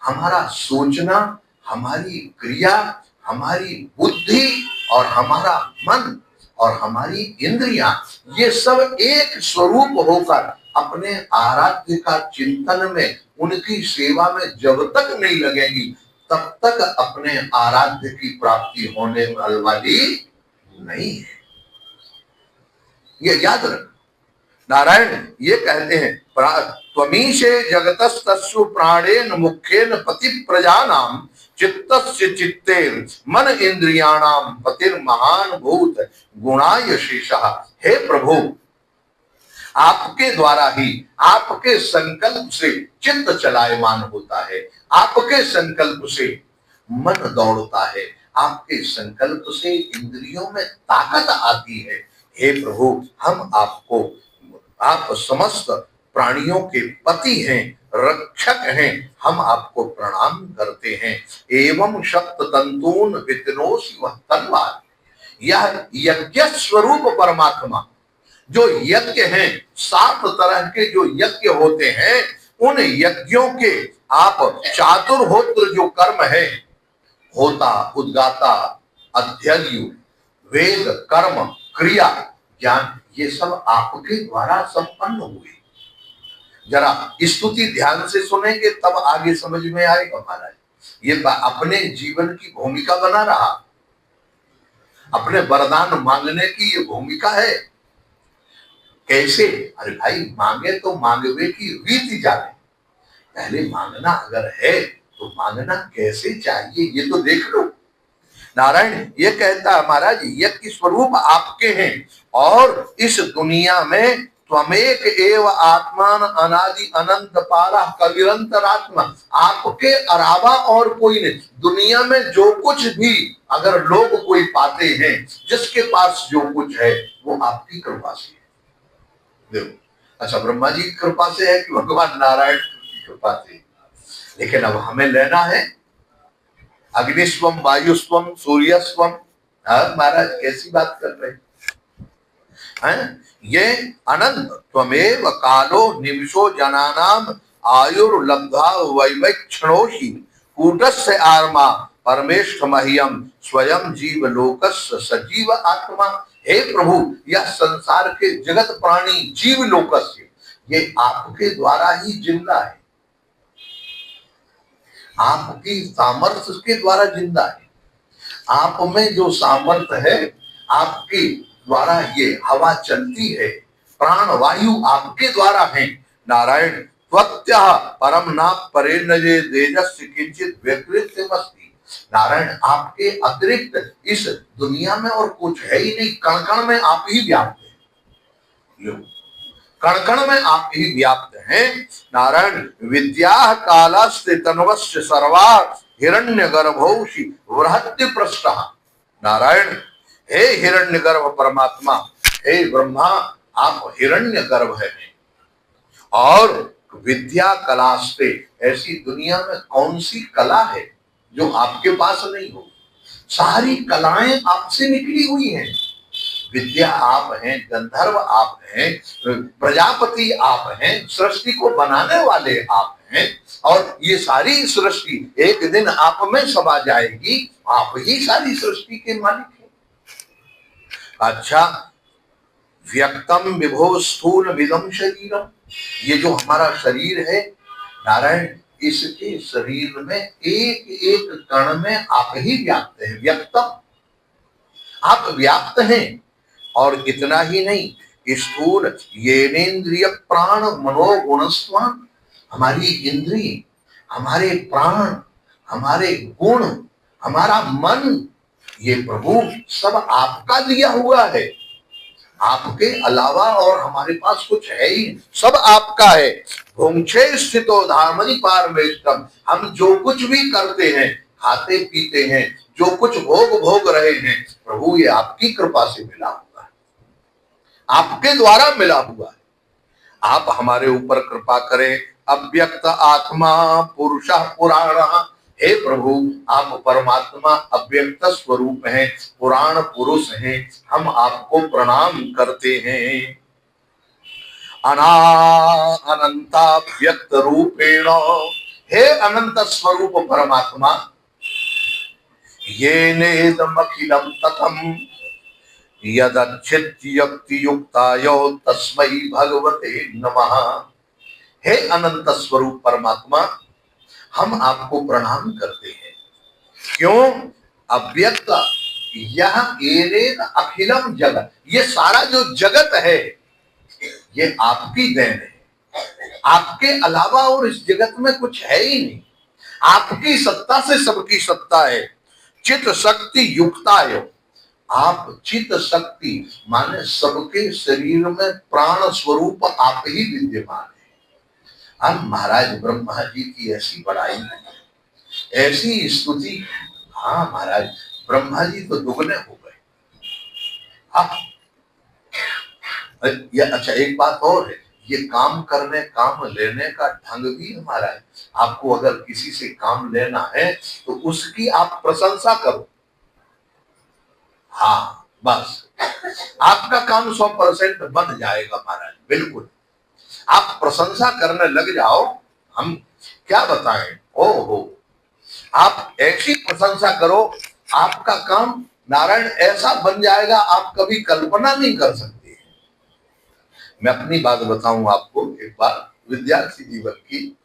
हमारा सोचना, हमारी क्रिया, हमारी बुद्धि और हमारा मन और हमारी इंद्रियां, ये सब एक स्वरूप होकर अपने आराध्य का चिंतन में, उनकी सेवा में जब तक नहीं लगेंगी, तब तक अपने आराध्य की प्राप्ति होने वाली नहीं है। ये याद रख। नारायण ये कहते हैं, त्वमीशे जगतस्तस्सु प्राणेन मुख्येन पति प्रजानां चित्तस्य चित्तेन मन इंद्रियाणाम पतिर्महान भूत गुणाय शेषः। हे प्रभु, आपके द्वारा ही, आपके संकल्प से चित्त चलायमान होता है, आपके संकल्प से मन दौड़ता है, आपके संकल्प से इंद्रियों में ताकत आती है। हे प्रभु, हम आपको, आप समस्त प्राणियों के पति हैं, रक्षक हैं, हम आपको प्रणाम करते हैं। एवं शक्त तंतून वितनोषि वह तन्वार। यह यज्ञ स्वरूप परमात्मा, जो यज्ञ हैं, 7 तरह के जो यज्ञ होते हैं, उन यज्ञों के आप चातुर्होत्र जो कर्म है, होता, उद्गाता, अध्ययु, वेद, कर्म, क्रिया, ज्ञान, ये सब आपके द्वारा संपन्न हुए। जरा स्तुति ध्यान से सुनेंगे तब आगे समझ में आएगा महाराज। ये अपने जीवन की भूमिका बना रहा, अपने वरदान मांगने की ये भूमिका है। कैसे? अरे भाई, मांगे तो मांगवे की रीति जाने, पहले मांगना अगर है तो मांगना कैसे चाहिए ये तो देख लो। नारायण ये कहता है महाराज, यज्ञ स्वरूप आपके हैं और इस दुनिया में त्वमेक एव आत्मान अनादि अनंत पारा कविरंतरात्मा, आपके अलावा और कोई नहीं। दुनिया में जो कुछ भी अगर लोग कोई पाते हैं, जिसके पास जो कुछ है वो आपकी कृपा से है। देखो, अच्छा ब्रह्मा जी की कृपा से है कि भगवान नारायण की कृपा से? लेकिन अब हमें लेना है अग्निस्वम, वायुस्वम, सूर्यस्वम। महाराज कैसी बात कर रहे हैं? हैं? ये अनंत त्वमेव कालो निमिषो जनानाम आयुर्लब्धा वैवै क्षणोषि कूटस्य आत्मा परमेष्ठ मह्यम स्वयं जीव लोकस्य सजीव आत्मा। हे प्रभु, यह संसार के जगत प्राणी जीव लोकस्य ये आपके द्वारा ही जिंदा है, आपकी सामर्थ्य के द्वारा जिंदा है। आप में जो सामर्थ्य है, आपके द्वारा ये हवा चलती है, प्राण वायु आपके द्वारा है। नारायण त्वत्यः परम ना परे नजे तेजस्य किंचित व्यकृतमस्ति। नारायण, आपके अतिरिक्त इस दुनिया में और कुछ है ही नहीं, कण कण में आप ही व्याप्त हैं, कण कण में आप ही व्याप्त हैं। नारायण विद्या कालास्ते तन्वस्य सर्वा हिरण्यगर्भौषि बृहत्य पृष्ठ। नारायण, हे हिरण्यगर्भ परमात्मा, हे ब्रह्मा, आप हिरण्यगर्भ हैं। और विद्या कलास्ते, ऐसी दुनिया में कौन सी कला है जो आपके पास नहीं हो? सारी कलाएं आपसे निकली हुई हैं। विद्या आप हैं, गंधर्व आप हैं, प्रजापति आप हैं, सृष्टि को बनाने वाले आप हैं, और ये सारी सृष्टि एक दिन आप में समा जाएगी। आप ही सारी सृष्टि के मालिक हैं। अच्छा, व्यक्तम विभो स्थूल विदम शरीरम, ये जो हमारा शरीर है नारायण, इसके शरीर में एक एक कण में आप ही व्याप्त हैं। व्यक्तम, आप व्याप्त हैं। और इतना ही नहीं, स्थूल येनेन्द्रिय प्राण मनोगुणस्वान, हमारी इंद्रिय, हमारे प्राण, हमारे गुण, हमारा मन, ये प्रभु सब आपका दिया हुआ है। आपके अलावा और हमारे पास कुछ है ही, सब आपका है। भुंक्षे स्थितो धामनि पारमेष्टम, हम जो कुछ भी करते हैं, खाते पीते हैं, जो कुछ भोग रहे हैं, प्रभु ये आपकी कृपा से मिला हुआ है, आपके द्वारा मिला हुआ है। आप हमारे ऊपर कृपा करें। अव्यक्त आत्मा पुरुषः पुराणः, हे प्रभु, आप परमात्मा अव्यक्त स्वरूप हैं, पुराण पुरुष हैं, हम आपको प्रणाम करते हैं। अनंता व्यक्त रूपेण, हे अनंत स्वरूप परमात्मा, ये नेदमखिलम तथम यदच्चित्युक्ति युक्ताय तस्मै भगवते नमः। हे अनंत स्वरूप परमात्मा, हम आपको प्रणाम करते हैं। क्यों? अव्यक्त, यह एरेद अखिलम जगत, ये सारा जो जगत है ये आपकी देन है। आपके अलावा और इस जगत में कुछ है ही नहीं। आपकी सत्ता से सबकी सत्ता है। चित शक्ति युक्ताय, आप चित शक्ति माने सबके शरीर में प्राण स्वरूप आप ही विद्यमान है। हम महाराज ब्रह्मा जी की ऐसी बड़ाई, ऐसी स्तुति। हाँ महाराज, ब्रह्मा जी तो दुगने हो गए। अब अच्छा, एक बात और है, ये काम करने, काम लेने का ढंग भी हमारा है। आपको अगर किसी से काम लेना है तो उसकी आप प्रशंसा करो। हाँ बस, आपका काम 100% बन जाएगा महाराज। बिल्कुल, आप प्रशंसा करने लग जाओ, हम क्या बताएं। ओहो, आप ऐसी प्रशंसा करो, आपका काम नारायण ऐसा बन जाएगा, आप कभी कल्पना नहीं कर सकते। मैं अपनी बात बताऊं आपको, एक बार विद्यार्थी जीवन की।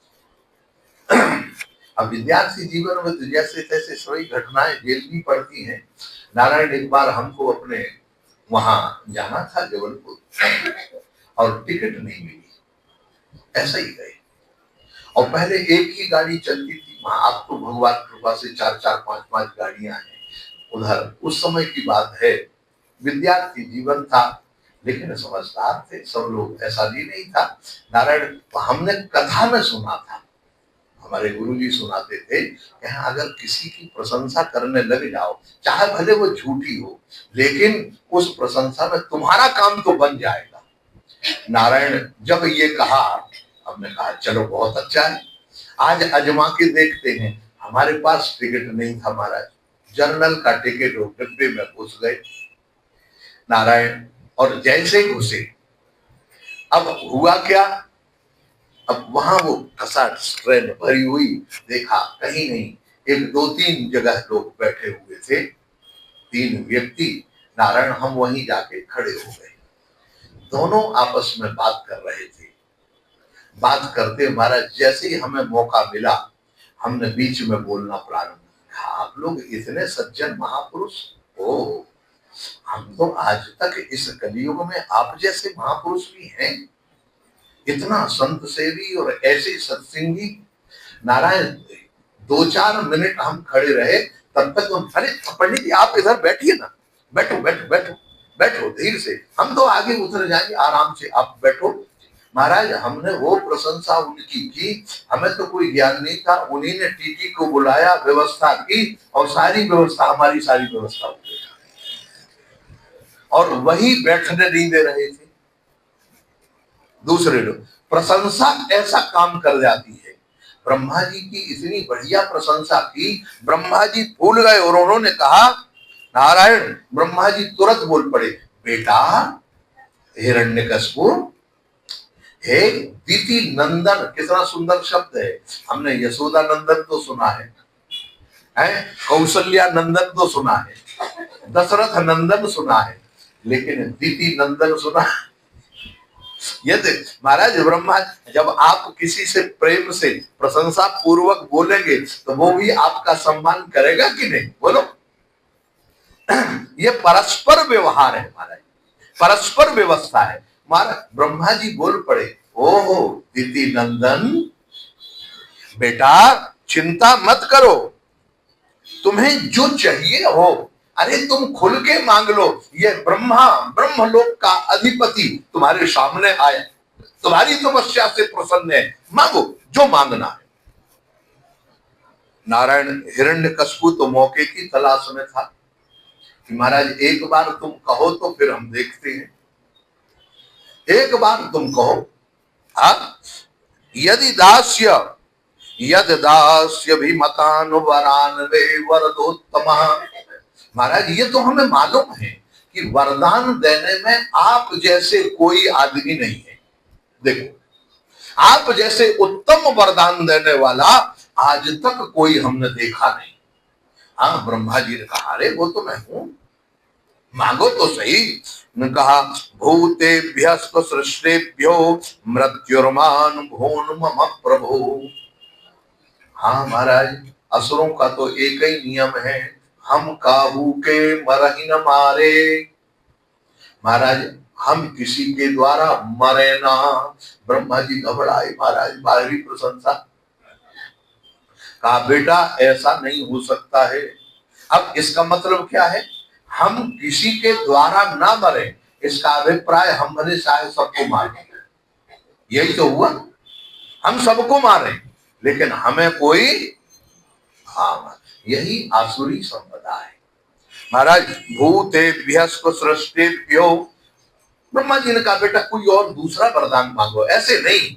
अब विद्यार्थी जीवन में तो जैसे तैसे सभी घटनाएं झेलनी पड़ती हैं। नारायण, एक बार हमको अपने वहां जाना था जबलपुर, और टिकट नहीं मिली, ऐसा ही गए। और पहले एक ही गाड़ी चलती थी वहां, अब तो भगवान कृपा से 4-4, 5-5 गाड़ियां हैं उधर। उस समय की बात है, विद्यार्थी जीवन था, लेकिन समझदार थे सब लोग, ऐसा भी नहीं था। नारायण, हमने कथा में सुना था, हमारे गुरुजी सुनाते थे कि अगर किसी की प्रशंसा करने लग जाओ, चाहे भले वो झूठी हो, लेकिन उस प्रशंसा में तुम्हारा काम तो बन जाएगा। नारायण, जब ये कहा, हमने कहा चलो बहुत अच्छा है, आज अजमा के देखते हैं। हमारे पास टिकट नहीं था महाराज, जनरल का टिकट हो, डिब्बे में घुस गए नारायण। और जैसे घुसे, अब हुआ क्या, अब वहां वो खसाट ट्रेन भरी हुई, देखा कहीं नहीं, एक दो तीन जगह लोग बैठे हुए थे, तीन व्यक्ति, नारायण हम वहीं जाके खड़े हो गए, दोनों आपस में बात कर रहे थे। बात करते महाराज जैसे ही हमें मौका मिला, हमने बीच में बोलना प्रारंभ किया, आप लोग इतने सज्जन महापुरुष हो, हम तो आज तक इस कलियुग में आप जैसे महापुरुष भी हैं, इतना संत सेवी और ऐसे सत्संगी। नारायण 2-4 मिनट हम खड़े रहे, तब तक हम, अरे पंडित जी आप इधर बैठिए ना, बैठो बैठो बैठो बैठो धीरे से, हम तो आगे उतर जाएंगे आराम से, आप बैठो। महाराज हमने वो प्रशंसा उनकी की, हमें तो कोई ज्ञान नहीं था, उन्हीं ने टीटी को बुलाया, व्यवस्था की, और सारी व्यवस्था, हमारी सारी व्यवस्था हो गई, और वही बैठने नहीं दे रहे थे। दूसरे लोग, प्रशंसा ऐसा काम कर जाती है। ब्रह्मा जी की इतनी बढ़िया प्रशंसा की, ब्रह्मा जी फूल गए और उन्होंने कहा, नारायण, ब्रह्मा जी तुरंत बोल पड़े, बेटा हिरण्यकशिपु, हे दीति नंदन, कितना सुंदर शब्द है, हमने यशोदा नंदन तो सुना है, कौशल्या नंदन तो सुना है, दशरथ नंदन सुना है, लेकिन दीति नंदन सुना। ये देख महाराज, ब्रह्मा जब आप किसी से प्रेम से प्रशंसा पूर्वक बोलेंगे तो वो भी आपका सम्मान करेगा कि नहीं, बोलो। ये परस्पर व्यवहार है महाराज, परस्पर व्यवस्था है महाराज। ब्रह्मा जी बोल पड़े, ओहो दीति नंदन, बेटा चिंता मत करो, तुम्हें जो चाहिए हो, अरे तुम खुल के मांग लो, ये ब्रह्मा ब्रह्मलोक का अधिपति तुम्हारे सामने आए, तुम्हारी तपस्या से प्रसन्न है, मांगो जो मांगना है। नारायण हिरण्यकशिपु तो मौके की तलाश में था कि महाराज एक बार तुम कहो तो फिर हम देखते हैं, एक बार तुम कहो। यदि दास्य यद दास्य भी मतान वरान वे वरदोत्तम। महाराज ये तो हमें मालूम है कि वरदान देने में आप जैसे कोई आदमी नहीं है, देखो आप जैसे उत्तम वरदान देने वाला आज तक कोई हमने देखा नहीं। हाँ ब्रह्मा जी ने कहा, अरे वो तो मैं हूं, मांगो तो सही। ने कहा, भूतेभ्य सृष्टेभ्यो मृत्युर्मान भून मम प्रभु। हाँ महाराज, असुरों का तो एक ही नियम है, हम काहू के मरही न मारे। महाराज हम किसी के द्वारा मरे ना। ब्रह्मा जी घबराए महाराज, बाहरी प्रशंसा। कहा बेटा ऐसा नहीं हो सकता है। अब इसका मतलब क्या है, हम किसी के द्वारा ना मरे, इसका अभिप्राय हमने शायद सबको मारे, यही तो हुआ, हम सबको मारे लेकिन हमें कोई, हाँ यही आसुरी संपदा है महाराज। भूतेभ्य सृष्टेभ्यो, ब्रह्मा जी ने कहा बेटा कोई और दूसरा वरदान मांगो, ऐसे नहीं।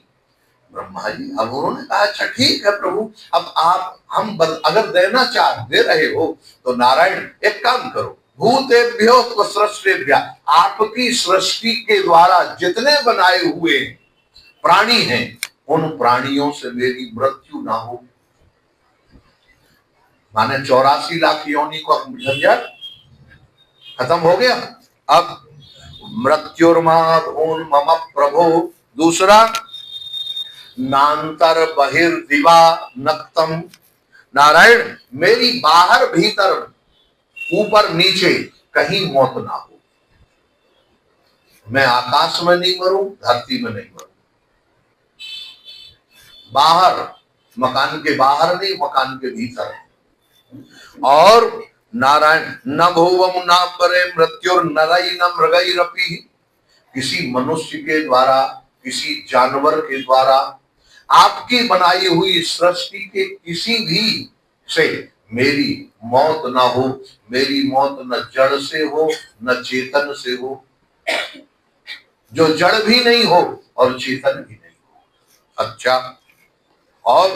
ब्रह्मा जी अब उन्होंने कहा, अच्छा ठीक है प्रभु, अब आप हम अगर देना दे रहे हो तो नारायण एक काम करो, भूतेभ्यो सृष्टेभ्य, आपकी सृष्टि के द्वारा जितने बनाए हुए प्राणी हैं उन प्राणियों से मेरी मृत्यु ना हो। माने 84 लाख योनि को झंझट खत्म हो गया। अब मृत्युर्मा भून मम प्रभो, दूसरा नांतर बहिर्दिवा नक्तम, नारायण मेरी बाहर भीतर ऊपर नीचे कहीं मौत ना हो, मैं आकाश में नहीं मरूं, धरती में नहीं मरूं, बाहर मकान के बाहर नहीं, मकान के भीतर। और नारायण न भुवम न परे मृत्युर नरई न मृगई रपी, किसी मनुष्य के द्वारा, किसी जानवर के द्वारा, आपकी बनाई हुई सृष्टि के किसी भी से मेरी मौत ना हो। मेरी मौत न जड़ से हो न चेतन से हो, जो जड़ भी नहीं हो और चेतन भी नहीं हो। अच्छा, और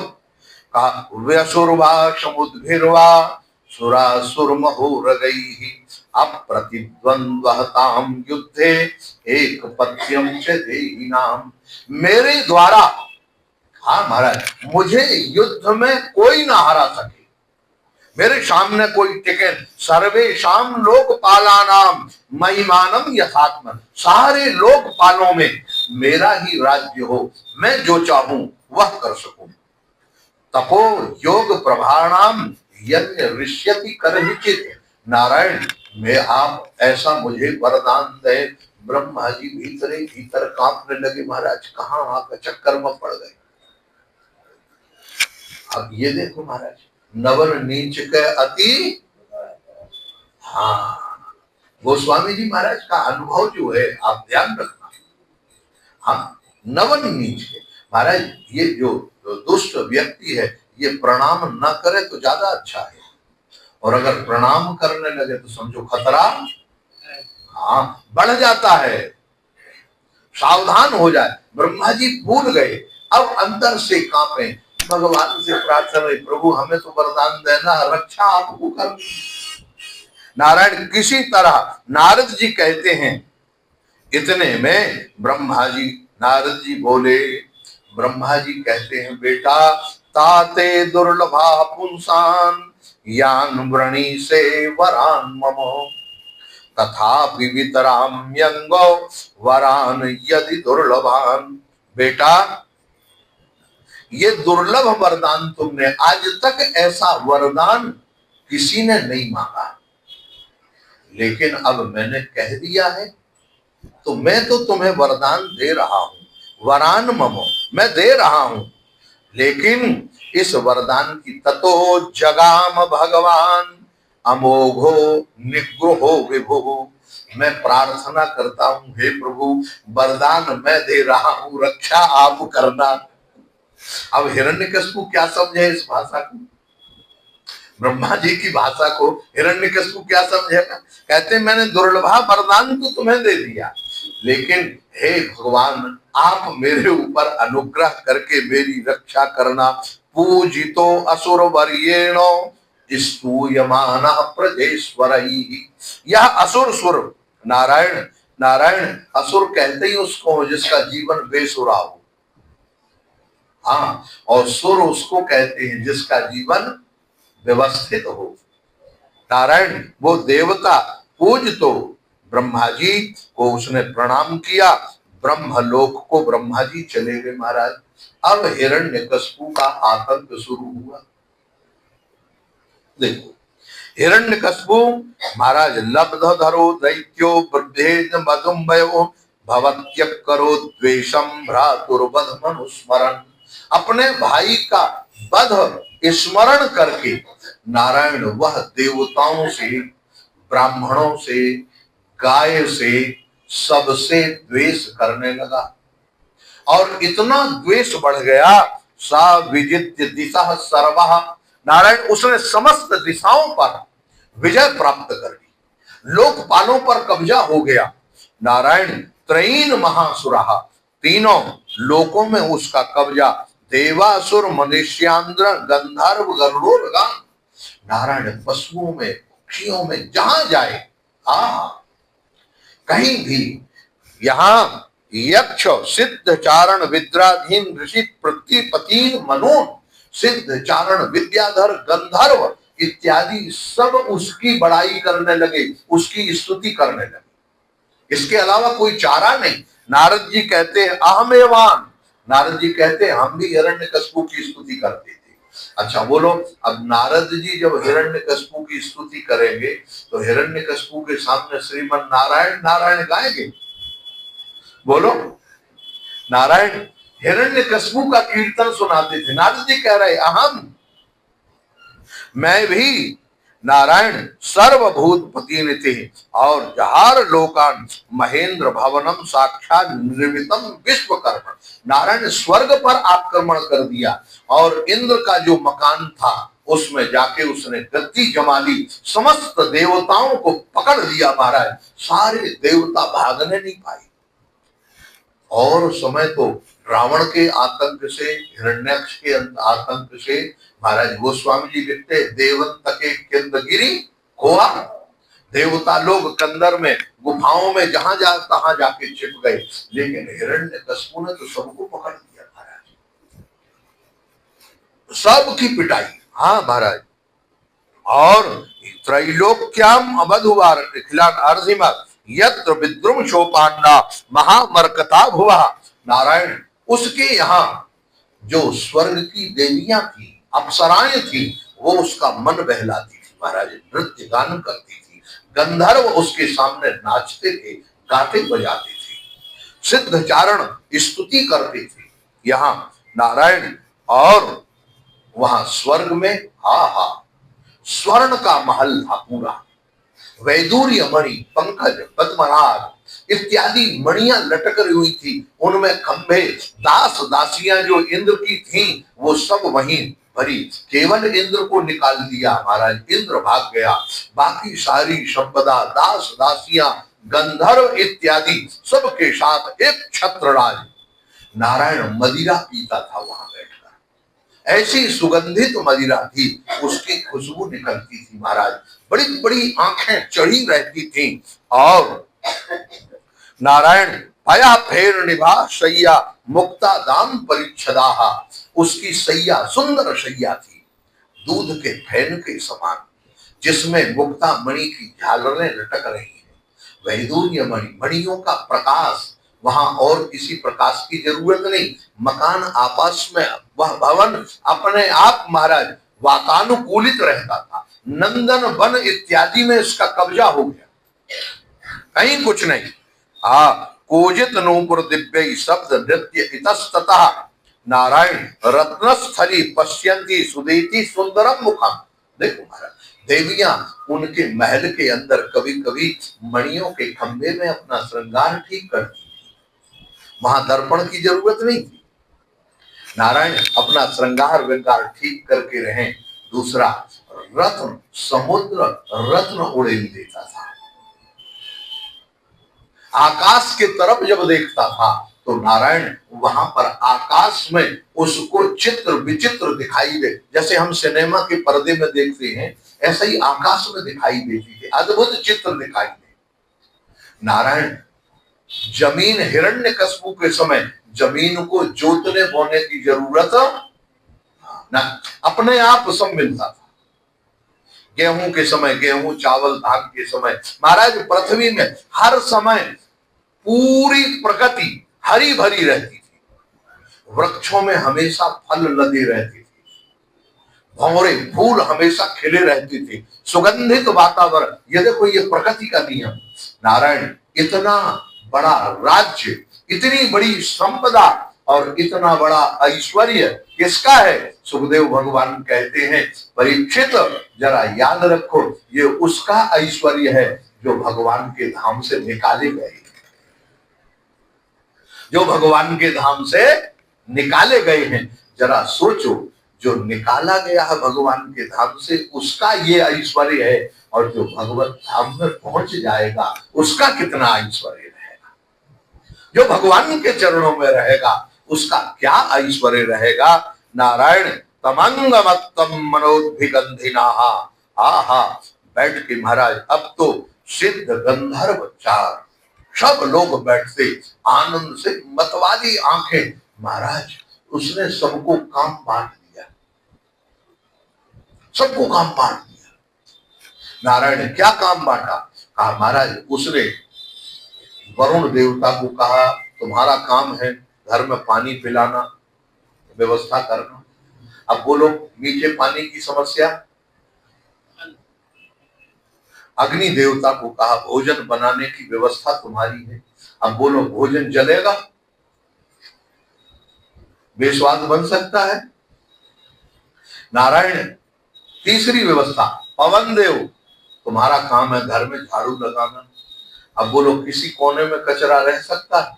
कहा व्यसुरवा समुद्भिर्वा सुरासुर महोरगैः अप्रतिद्वंद्वहताम युद्धे एक पथ्यम च देहिनाम। मेरे द्वारा, हाँ महाराज, मुझे युद्ध में कोई ना हरा सके, मेरे सामने कोई टिके। सर्वेशाम लोकपालानाम महिमानम यथात्मन, सारे लोकपालों में मेरा ही राज्य हो, मैं जो चाहूं वह कर सकूं। तपो योग प्रभाणाम यज्ञ ऋष्यति करहिचित। नारायण, मैं आप ऐसा मुझे वरदान दे। ब्रह्मा जी भीतरे भीतर कांपने लगे, महाराज कहाँ आकर चक्कर में पड़ गए। अब ये देखो महाराज, नवन नीच के अति, हाँ, गोस्वामी जी महाराज का अनुभव जो है आप ध्यान रखना। हाँ, नवन नीच के महाराज, ये जो दुष्ट व्यक्ति है ये प्रणाम न करे तो ज्यादा अच्छा है, और अगर प्रणाम करने लगे तो समझो खतरा हाँ बढ़ जाता है, सावधान हो जाए। ब्रह्मा जी भूल गए, अब अंदर से कांपे, भगवान से प्रार्थना, प्रभु हमें तो वरदान देना, रक्षा आपको कर। नारायण किसी तरह नारद जी कहते हैं, इतने में ब्रह्मा जी, नारद जी बोले, ब्रह्मा जी कहते हैं, बेटा ताते दुर्लभा पुंसान यान व्रणी से वरान ममो तथापि वितराम्यंगो वरान यदि दुर्लभान। बेटा ये दुर्लभ वरदान तुमने, आज तक ऐसा वरदान किसी ने नहीं मांगा, लेकिन अब मैंने कह दिया है तो मैं तो तुम्हें वरदान दे रहा हूं। वरान ममो, मैं दे रहा हूं, लेकिन इस वरदान की ततो जगाम भगवान अमोघो निग्रहो विभु। मैं प्रार्थना करता हूं, हे प्रभु वरदान मैं दे रहा हूं, रक्षा आप करना। अब हिरण्यकशिपु क्या समझे इस भाषा को, ब्रह्मा जी की भाषा को हिरण्यकशिपु क्या समझेगा। कहते मैंने दुर्लभा वरदान तो तुम्हें दे दिया, लेकिन हे भगवान आप मेरे ऊपर अनुग्रह करके मेरी रक्षा करना। पूजितो असुर वर्येणो स्तूयमानः प्रजेश्वरैः। यह असुर सुर, नारायण, नारायण असुर कहते ही उसको जिसका जीवन बेसुरा हो, हाँ, और सुर उसको कहते हैं जिसका जीवन व्यवस्थित हो। नारायण वो देवता पूज तो ब्रह्मा जी को उसने प्रणाम किया, ब्रह्मलोक को ब्रह्मा जी चले गए महाराज। अब हिरण्यकशिपु का आतंक शुरू हुआ। देखो हिरण्यकशिपु महाराज, लब्धधरो दैत्यो वृद्धेन मधुम्बयो भवत्य करो द्वेषम भ्रातुर्वध मनुस्मरण। अपने भाई का वध स्मरण करके नारायण वह देवताओं से, ब्राह्मणों से, गाय से, सबसे द्वेष करने लगा, और इतना द्वेष बढ़ गया, सा विजित्य दिशा सर्वः। नारायण उसने समस्त दिशाओं पर विजय प्राप्त कर ली, लोकपालों पर कब्जा हो गया। नारायण त्रयीन महासुरः, तीनों लोकों में उसका कब्जा, देवासुर मनुष्यांद्र गंधर्व गरुड़ोरगान। नारायण पशुओं में, पक्षियों में जहां जाए, कहीं भी, यहां यक्ष सिद्ध चारण विद्राधीन ऋषि प्रतिपतीन मनोन, सिद्ध चारण विद्याधर गंधर्व इत्यादि सब उसकी बड़ाई करने लगे, उसकी स्तुति करने लगे। इसके अलावा कोई चारा नहीं। नारद जी कहते हैं अहमेवान, नारद जी कहते हैं हम भी हिरण्यकशिपु की स्तुति करते थे। अच्छा बोलो, अब नारद जी जब हिरण्यकशिपु की स्तुति करेंगे तो हिरण्यकशिपु के सामने श्रीमन नारायण नारायण गाएंगे? बोलो, नारायण हिरण्यकशिपु का कीर्तन सुनाते थे। नारद जी कह रहे अहम, मैं भी नारायण सर्वभूत पतिनिति और जहार लोकान महेंद्र भवनम साक्षात निर्मितम विश्वकर्मा। नारायण स्वर्ग पर आक्रमण कर दिया और इंद्र का जो मकान था उसमें जाके उसने गद्दी जमा ली, समस्त देवताओं को पकड़ लिया महाराज। सारे देवता भागने नहीं पाए, और समय तो रावण के आतंक से, हिरण्याक्ष के आतंक से महाराज गोस्वामी जी लिखते देवंत के किंद गिरी खोआ। देवता लोग कंदर में गुफाओं में जहां जा तहां जाके छिप गए, लेकिन हिरण्यकशिपु ने तो सबको पकड़ लिया महाराज, सबकी पिटाई। हाँ महाराज, और त्रैलोक्याम अवधुवार निखिलान अर्धिमा यत्र विद्रुम शोपांडा महामरकता भुवा। नारायण, उसके यहाँ जो स्वर्ग की देवियां थी, अप्सराएं थी, वो उसका मन बहलाती थी महाराज, नृत्य गान करती थी, गंधर्व उसके सामने नाचते थे, गाते बजाते थे, सिद्धचारण स्तुति करते थे। यहाँ नारायण, और वहां स्वर्ग में हा हा स्वर्ण का महल था पूरा, वैदूर्य मणि, पंकज, पद्मराग इत्यादि मणियां लटक रही हुई थी, उनमें खंभे, दास दासियां जो इंद्र की थीं, वो सब वहीं भरी। केवल इंद्र को निकाल दिया महाराज, इंद्र भाग गया, बाकी सारी संपदा, दास दासियां, गंधर्व इत्यादि सबके साथ एक छत्रराज नारायण मदिरा पीता था वहां बैठकर। ऐसी सुगंधित मदिरा थी, उसकी खुशबू निकलती थी महाराज, बड़ी बड़ी आंखें चढ़ी रहती थी। और नारायण पया फेर निभा शैया मुक्ता दाम परिच्छदा, उसकी सैया सुंदर सैया थी, दूध के फैन के समान, जिसमें मुक्ता मणि की झालरें लटक रही हैं, वैदूर्य मणि, मणियों का प्रकाश, वहां और किसी प्रकाश की जरूरत नहीं, मकान आपस में, वह भवन अपने आप महाराज वातानुकूलित रहता था, नंदन वन इत्यादि में इसका कब्जा हो गया, कहीं कुछ नहीं। कोजित नूपुर दिव्य शब्द नृत्य इतस्ततः नारायण रत्नस्थली पश्यंती सुदेती सुंदरम मुखम। देखो महाराज, देवियां उनके महल के अंदर कभी कभी मणियों के खंभे में अपना श्रृंगार ठीक करती, वहां दर्पण की जरूरत नहीं थी, नारायण अपना श्रृंगार विंगार ठीक करके रहें। दूसरा, रत्न समुद्र रत्न उड़ेल देता था, आकाश के तरफ जब देखता था तो नारायण वहां पर आकाश में उसको चित्र विचित्र दिखाई दे, जैसे हम सिनेमा के पर्दे में देखते हैं, ऐसा ही आकाश में दिखाई देती थी, अद्भुत चित्र दिखाई दे। नारायण जमीन हिरण्यकशिपु के समय जमीन को जोतने बोने की जरूरत ना, अपने आप सब मिलता था। गेहूं के समय गेहूं, चावल धान के समय, महाराज पृथ्वी में हर समय पूरी प्रकृति हरी भरी रहती थी, वृक्षों में हमेशा फल लदे रहते थे, भंवरे फूल हमेशा खिले रहते थे, सुगंधित वातावरण। ये देखो, ये प्रकृति का नियम। नारायण इतना बड़ा राज्य, इतनी बड़ी संपदा और इतना बड़ा ऐश्वर्य किसका है? सुखदेव भगवान कहते हैं, परीक्षित जरा याद रखो, ये उसका ऐश्वर्य है जो भगवान के धाम से निकाले गए, जो भगवान के धाम से निकाले गए हैं। जरा सोचो, जो निकाला गया है भगवान के धाम से, उसका ये ऐश्वर्य है, और जो भगवत धाम में पहुंच जाएगा उसका कितना ऐश्वर्य रहेगा, जो भगवान के चरणों में रहेगा उसका क्या ऐश्वर्य रहेगा। नारायण तमंगमत्तम मनोद्भिगंधिना, आहा, बैठ के महाराज अब तो सिद्ध गंधर्व चार सब लोग बैठते आनंद से, मतवाली आंखें। महाराज उसने सबको काम बांट दिया, सबको काम बांट दिया। नारायण ने क्या काम बांटा? कहा महाराज उसने वरुण देवता को कहा, तुम्हारा काम है घर में पानी पिलाना, व्यवस्था करना। अब बोलो, मीठे पानी की समस्या। अग्नि देवता को कहा भोजन बनाने की व्यवस्था तुम्हारी है। अब बोलो, भोजन जलेगा, बेस्वाद बन सकता है। नारायण तीसरी व्यवस्था, पवन देव तुम्हारा काम है घर में झाड़ू लगाना। अब बोलो, किसी कोने में कचरा रह सकता है?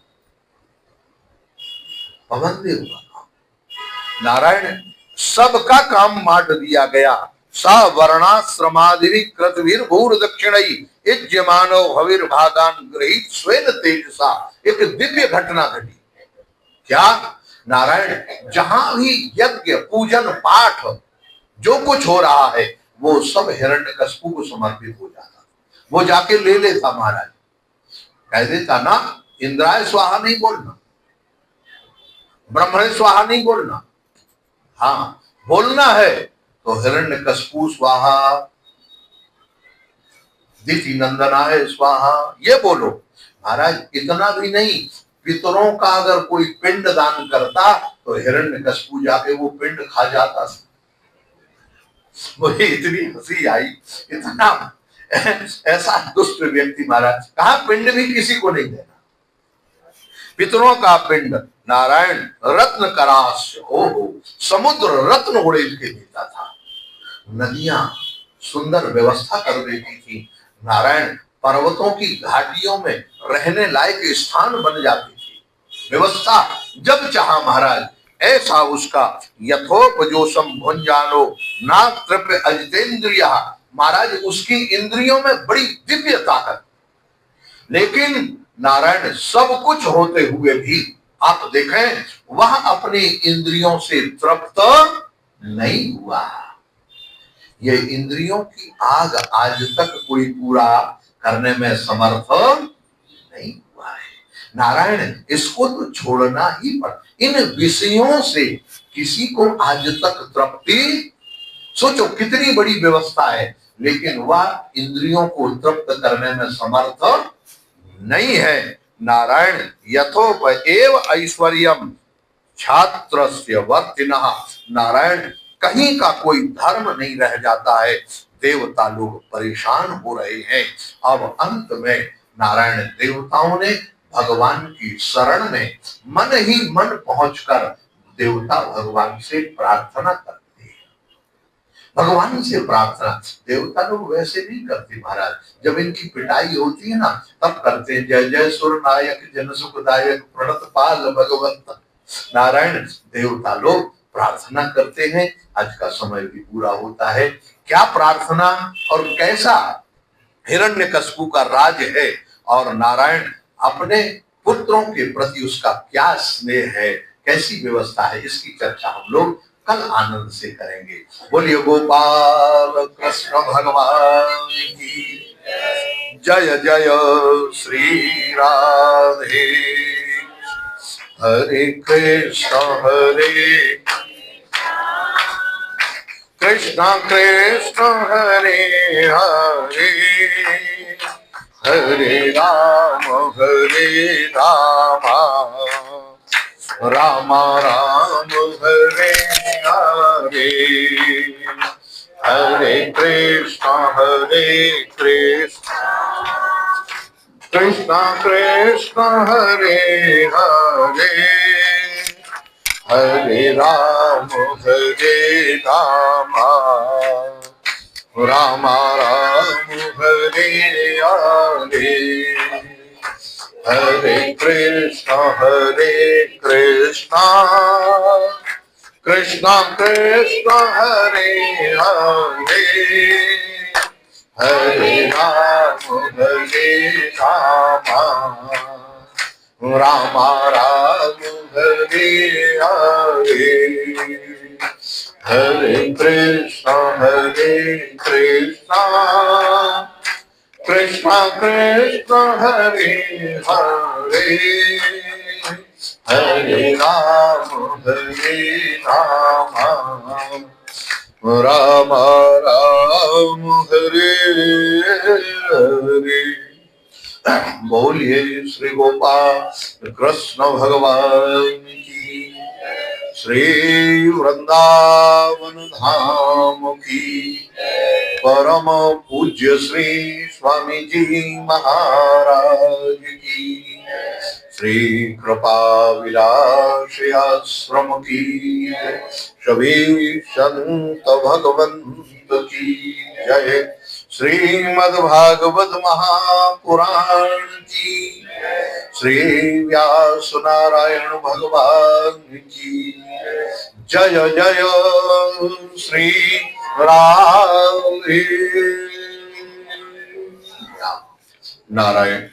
पवन देव का काम। नारायण सबका काम बांट दिया गया। सा वर्णाश्रमादि कृतवीर भूर दक्षिणई इज्यमानो भविर भागान गृहीत स्वेन तेजसा। एक दिव्य घटना घटी। क्या? नारायण जहां भी यज्ञ पूजन पाठ जो कुछ हो रहा है वो सब हिरण्यकशिपु को समर्पित हो जाता, वो जाके ले लेता महाराज, कह देता ना इंद्राय स्वाहा नहीं बोलना, ब्रह्मणे स्वाहा नहीं बोलना, हाँ बोलना है तो हिरण्यकशिपु स्वाहा, दिति नंदनाय स्वाहा, ये बोलो। महाराज इतना भी नहीं, पितरों का अगर कोई पिंड दान करता तो हिरण्यकशिपु जाके वो पिंड खा जाता। मुझे इतनी हंसी आई, इतना ऐसा दुष्ट व्यक्ति महाराज, कहा पिंड भी किसी को नहीं देना, पितरों का पिंड नारायण रत्न कराश, ओहो समुद्र रत्न उड़ेल के देता था, नदियां सुंदर व्यवस्था कर देती थी, नारायण पर्वतों की घाटियों में रहने लायक स्थान बन जाती थी, व्यवस्था जब चाहा महाराज ऐसा उसका यथोपजोषम भुंजानो ना तृप अजितेंद्रिया, महाराज उसकी इंद्रियों में बड़ी दिव्य ताकत, लेकिन नारायण सब कुछ होते हुए भी आप देखें वह अपनी इंद्रियों से तृप्त नहीं हुआ। ये इंद्रियों की आग आज तक कोई पूरा करने में समर्थ नहीं हुआ है। नारायण इसको तो छोड़ना ही पड़, इन विषयों से किसी को आज तक तृप्ति, सोचो कितनी बड़ी व्यवस्था है, लेकिन वह इंद्रियों को तृप्त करने में समर्थ नहीं है। नारायण यथोप एव ऐश्वर्यम छात्रस्य वर्तिनः, नारायण कहीं का कोई धर्म नहीं रह जाता है, देवता लोग परेशान हो रहे हैं। अब अंत में नारायण देवताओं ने भगवान की शरण में मन ही मन पहुंचकर देवता भगवान से प्रार्थना करते हैं, भगवान से प्रार्थना। देवता लोग वैसे नहीं करते महाराज, जब इनकी पिटाई होती है ना तब करते हैं, जय जय सुर नायक जन सुखदायक प्रणत पाल भगवंत। नारायण देवता लोग प्रार्थना करते हैं, आज का समय भी पूरा होता है, क्या प्रार्थना और कैसा हिरण्यकशिपु का राज है, और नारायण अपने पुत्रों के प्रति उसका क्या स्नेह है, कैसी व्यवस्था है, इसकी चर्चा हम लोग कल आनंद से करेंगे। बोलिए गोपाल कृष्ण भगवान की जय जय श्री राधे। हरे कृष्ण कृष्ण हरे हरे, हरे राम राम राम हरे हरे, हरे कृष्ण कृष्ण कृष्ण हरे हरे, हरे राम राम राम हरे हरे, हरे कृष्ण कृष्ण कृष्ण हरे हरे, हरे राम राम राम हरे हरे, हरे कृष्ण कृष्ण कृष्ण हरे हरे, हरे राम राम राम हरे हरे। बोलिए श्री गोपाल कृष्ण भगवान की, श्री वृंदावन धाम की, परम पूज्य श्री स्वामी जी महाराज की, श्री कृपा विलास आश्रम की, सभी संत भगवंत की जय। श्रीमद्भागवत महापुराण की, श्री व्यास नारायण भगवान की जय जय। श्री राधे नारायण।